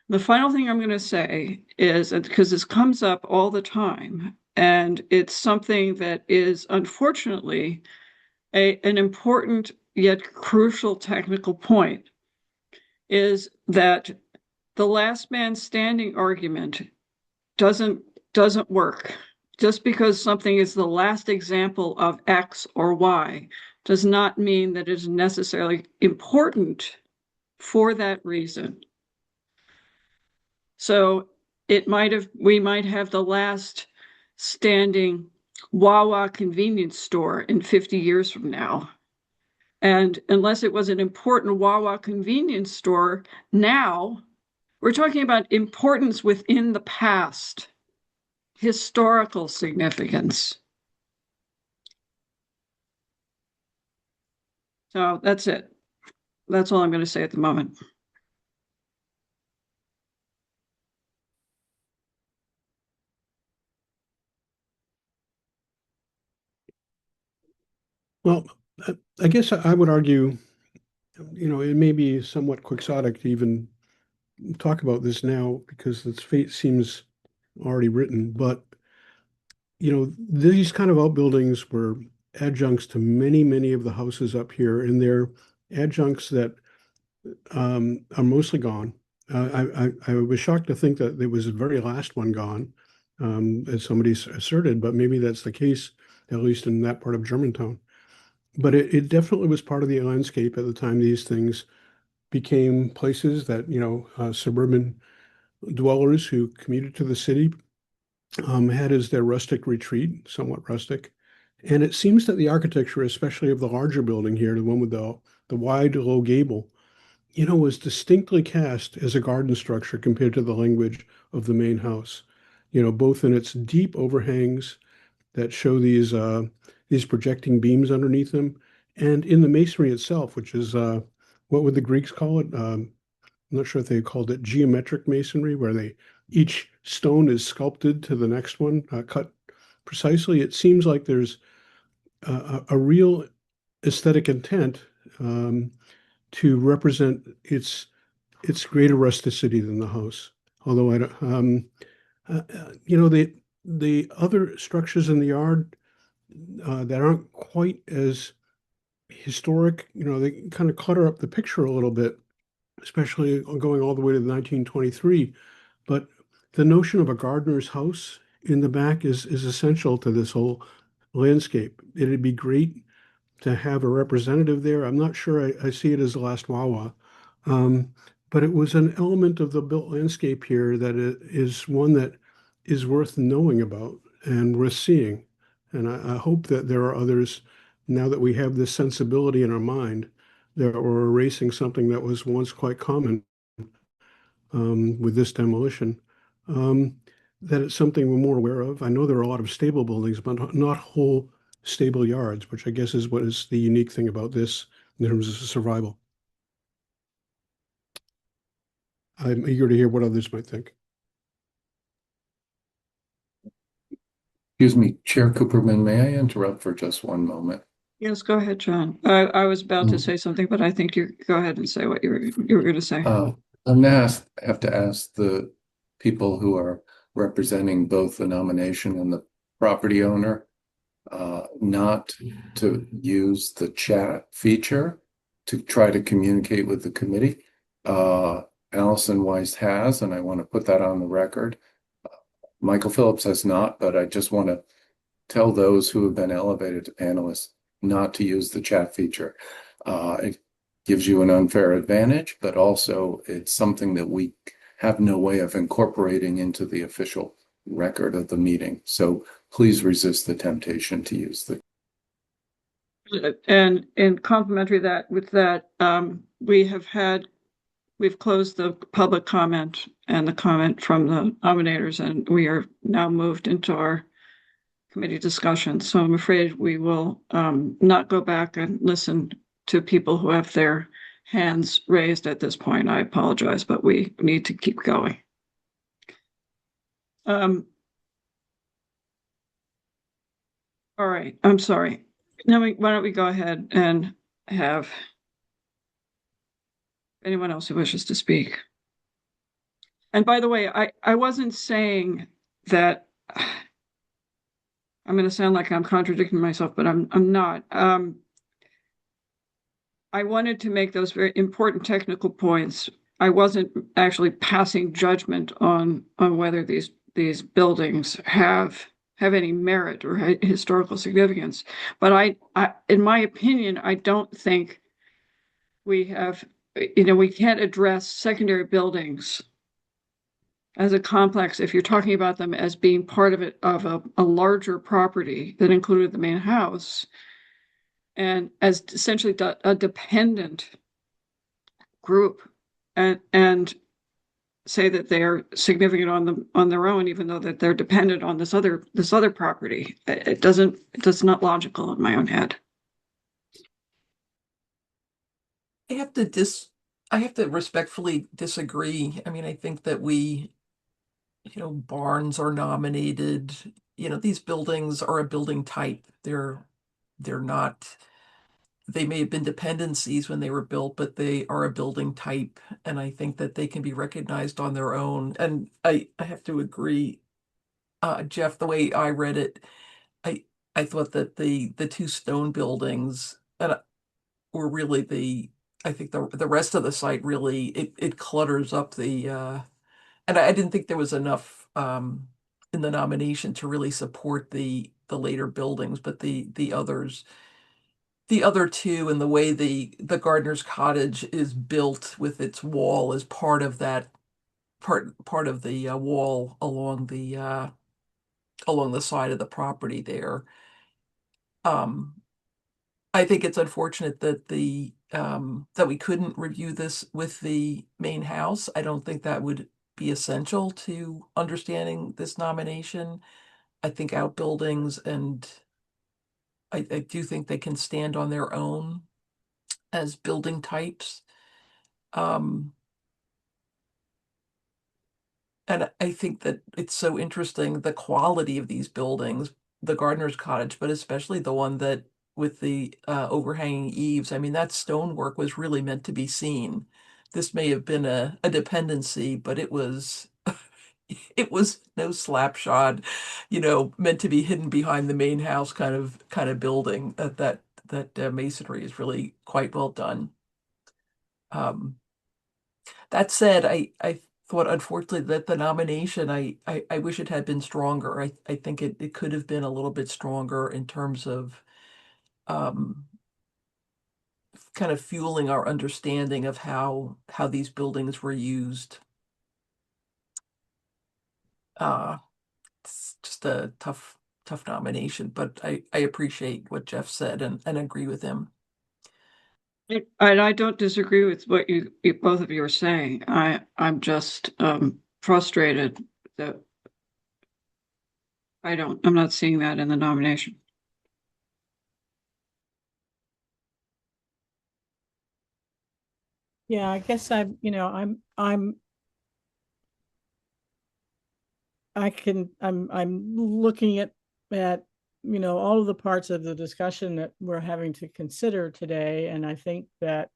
The final thing I'm going to say is, because this comes up all the time, and it's something that is unfortunately an important yet crucial technical point, is that the last man standing argument doesn't work. Just because something is the last example of X or Y does not mean that it is necessarily important for that reason. So we might have the last standing Wawa convenience store in 50 years from now. And unless it was an important Wawa convenience store now, we're talking about importance within the past, historical significance. So that's it. That's all I'm going to say at the moment. Well, I guess I would argue, it may be somewhat quixotic to even talk about this now because its fate seems already written, but these kind of outbuildings were adjuncts to many, many of the houses up here, and they're adjuncts that are mostly gone. I was shocked to think that there was the very last one gone, as somebody asserted, but maybe that's the case, at least in that part of Germantown. But it definitely was part of the landscape at the time these things became places that, suburban dwellers who commuted to the city had as their rustic retreat, somewhat rustic. And it seems that the architecture, especially of the larger building here, the one with the wide low gable, was distinctly cast as a garden structure compared to the language of the main house. Both in its deep overhangs that show these projecting beams underneath them, and in the masonry itself, which is what would the Greeks call it? I'm not sure if they called it geometric masonry, where each stone is sculpted to the next one, cut precisely. It seems like there's a real aesthetic intent to represent its greater rusticity than the house. Although I don't, the other structures in the yard that aren't quite as historic, they kind of clutter up the picture a little bit, especially going all the way to 1923. But the notion of a gardener's house in the back is essential to this whole landscape. It'd be great to have a representative there. I'm not sure I see it as the last Wawa, but it was an element of the built landscape here that is one that is worth knowing about and worth seeing. And I hope that there are others, now that we have this sensibility in our mind, that we're erasing something that was once quite common with this demolition, that it's something we're more aware of. I know there are a lot of stable buildings, but not whole stable yards, which I guess is what is the unique thing about this in terms of survival. I'm eager to hear what others might think. Excuse me, Chair Cooperman, may I interrupt for just one moment? Yes, go ahead, John. I was about to say something, but I think you go ahead and say what you were going to say. I'm gonna have to ask the people who are representing both the nomination and the property owner not to use the chat feature to try to communicate with the committee. Allison Weiss has, and I want to put that on the record. Michael Phillips has not, but I just want to tell those who have been elevated to panelists not to use the chat feature. It gives you an unfair advantage, but also it's something that we have no way of incorporating into the official record of the meeting. So please resist the temptation to use the. And complimentary with that, we've closed the public comment and the comment from the nominators, and we are now moved into our committee discussion. So I'm afraid we will not go back and listen to people who have their hands raised at this point. I apologize, but we need to keep going. All right, I'm sorry. Now, why don't we go ahead and have anyone else who wishes to speak? And by the way, I wasn't saying that. I'm going to sound like I'm contradicting myself, but I'm not. I wanted to make those very important technical points. I wasn't actually passing judgment on whether these buildings have have any merit or historical significance. But in my opinion, I don't think we have, we can't address secondary buildings as a complex if you're talking about them as being part of a larger property that included the main house and as essentially a dependent group and say that they are significant on their own, even though that they're dependent on this other property. It's not logical in my own head. I have to respectfully disagree. I mean, I think that barns are nominated. These buildings are a building type. They're not, they may have been dependencies when they were built, but they are a building type. And I think that they can be recognized on their own. And I have to agree, Jeff, the way I read it, I thought that the two stone buildings were really I think the rest of the site really, it clutters up and I didn't think there was enough in the nomination to really support the later buildings, but the other two, and the way the gardener's cottage is built with its wall as part of that part of the wall along the side of the property there. I think it's unfortunate that that we couldn't review this with the main house. I don't think that would be essential to understanding this nomination. I think outbuildings, and I do think they can stand on their own as building types. Um, and I think that it's so interesting, the quality of these buildings, the gardener's cottage, but especially the one that with the overhanging eaves. I mean, that stonework was really meant to be seen. This may have been a dependency, but it was it was no slapshod, meant to be hidden behind the main house kind of building. That masonry is really quite well done. Um, that said, I thought unfortunately that the nomination, I wish it had been stronger. I think it could have been a little bit stronger in terms of um, kind of fueling our understanding of how these buildings were used. Uh, it's just a tough nomination, but I appreciate what Jeff said and agree with him. And I don't disagree with what you both of you are saying. I'm just frustrated that I'm not seeing that in the nomination. Yeah, I guess I'm looking at all of the parts of the discussion that we're having to consider today, and I think that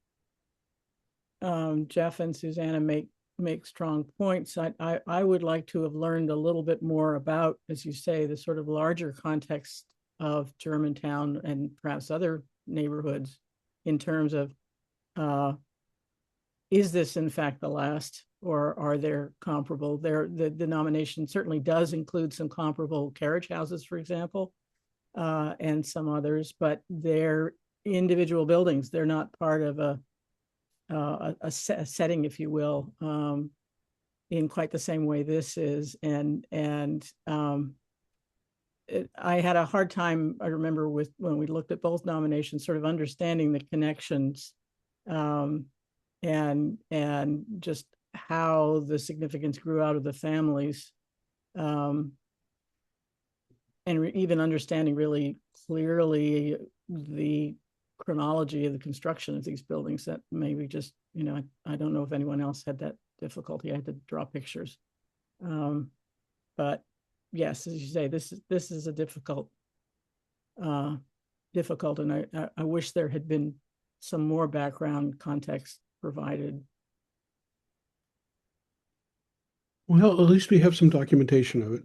Jeff and Susanna make strong points. I would like to have learned a little bit more about, as you say, the sort of larger context of Germantown and perhaps other neighborhoods in terms of is this in fact the last, or are there comparable? The nomination certainly does include some comparable carriage houses, for example, and some others, but they're individual buildings. They're not part of a setting, if you will, in quite the same way this is. I had a hard time, I remember, when we looked at both nominations, sort of understanding the connections and just how the significance grew out of the families, and even understanding really clearly the chronology of the construction of these buildings. That maybe just, I don't know if anyone else had that difficulty. I had to draw pictures. But yes, as you say, this is a difficult, and I wish there had been some more background context provided. Well, at least we have some documentation of it,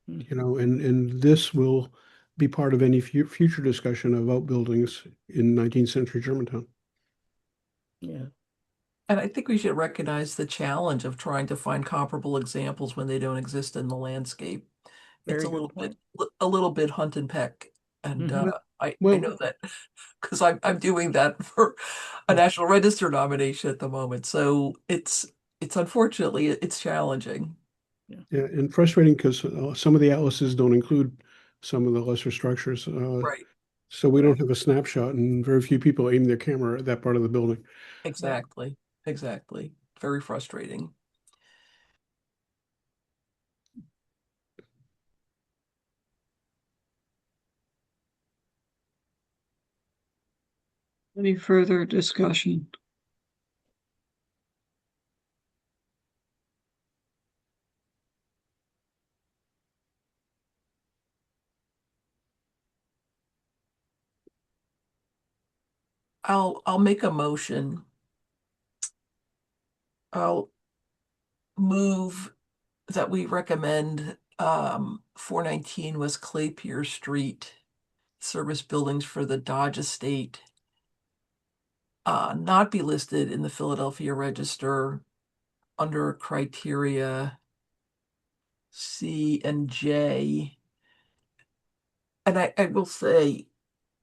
and this will be part of any future discussion of outbuildings in 19th century Germantown. Yeah. And I think we should recognize the challenge of trying to find comparable examples when they don't exist in the landscape. Very it's good point. a little bit hunt and peck. And Mhm. I Well, know that because I'm doing that for a National Register nomination at the moment. So it's unfortunately it's challenging. yeah, and frustrating because some of the atlases don't include some of the lesser structures. Right. So we don't have a snapshot, and very few people aim their camera at that part of the building. Exactly. Exactly. Very frustrating. Any further discussion? I'll make a motion. I'll move that we recommend 419 West Claypier Street service buildings for the Dodge Estate not be listed in the Philadelphia Register under criteria C and J. And I will say,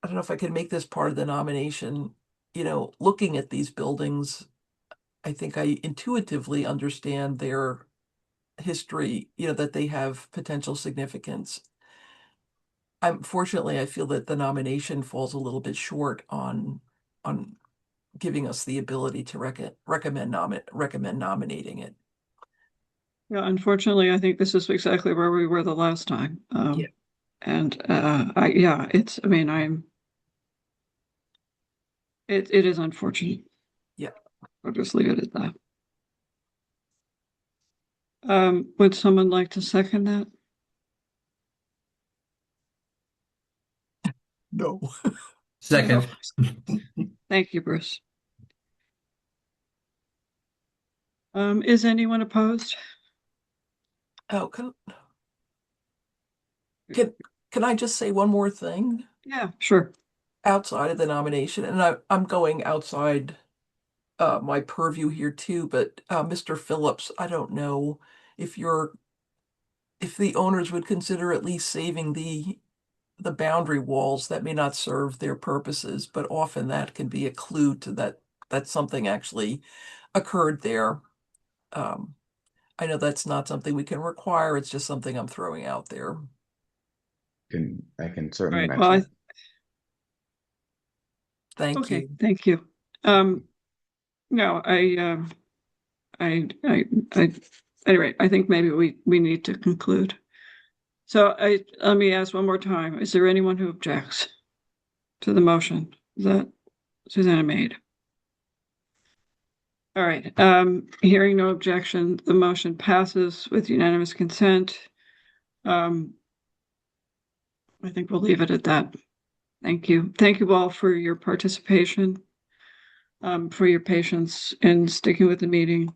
I don't know if I can make this part of the nomination, looking at these buildings, I think I intuitively understand their history, that they have potential significance. Unfortunately, I feel that the nomination falls a little bit short on giving us the ability to recommend nominating it. Yeah, unfortunately, I think this is exactly where we were the last time. Yeah. And it is unfortunate. Yeah. I'll just leave it at that. Would someone like to second that? No. Second. Thank you, Bruce. Is anyone opposed? Oh, can I just say one more thing? Yeah, sure. Outside of the nomination, and I'm going outside my purview here too, but Mr. Phillips, I don't know if the owners would consider at least saving the boundary walls that may not serve their purposes, but often that can be a clue to that something actually occurred there. I know that's not something we can require. It's just something I'm throwing out there. I can certainly Right. mention Well, it. Thank okay. you. Thank you. No, anyway, I think maybe we need to conclude. So let me ask one more time. Is there anyone who objects to the motion that Susanna made? All right. Hearing no objection, the motion passes with unanimous consent. I think we'll leave it at that. Thank you. Thank you all for your participation, for your patience in sticking with the meeting,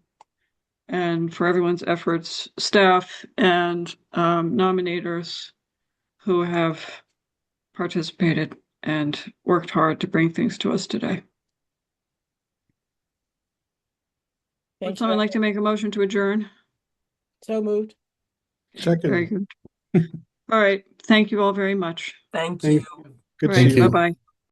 and for everyone's efforts, staff and nominators who have participated and worked hard to bring things to us today. Would someone like to make a motion to adjourn? So moved. Second. Very good. All right. Thank you all very much. Thank Thank you. Good All to see right. you. Bye-bye.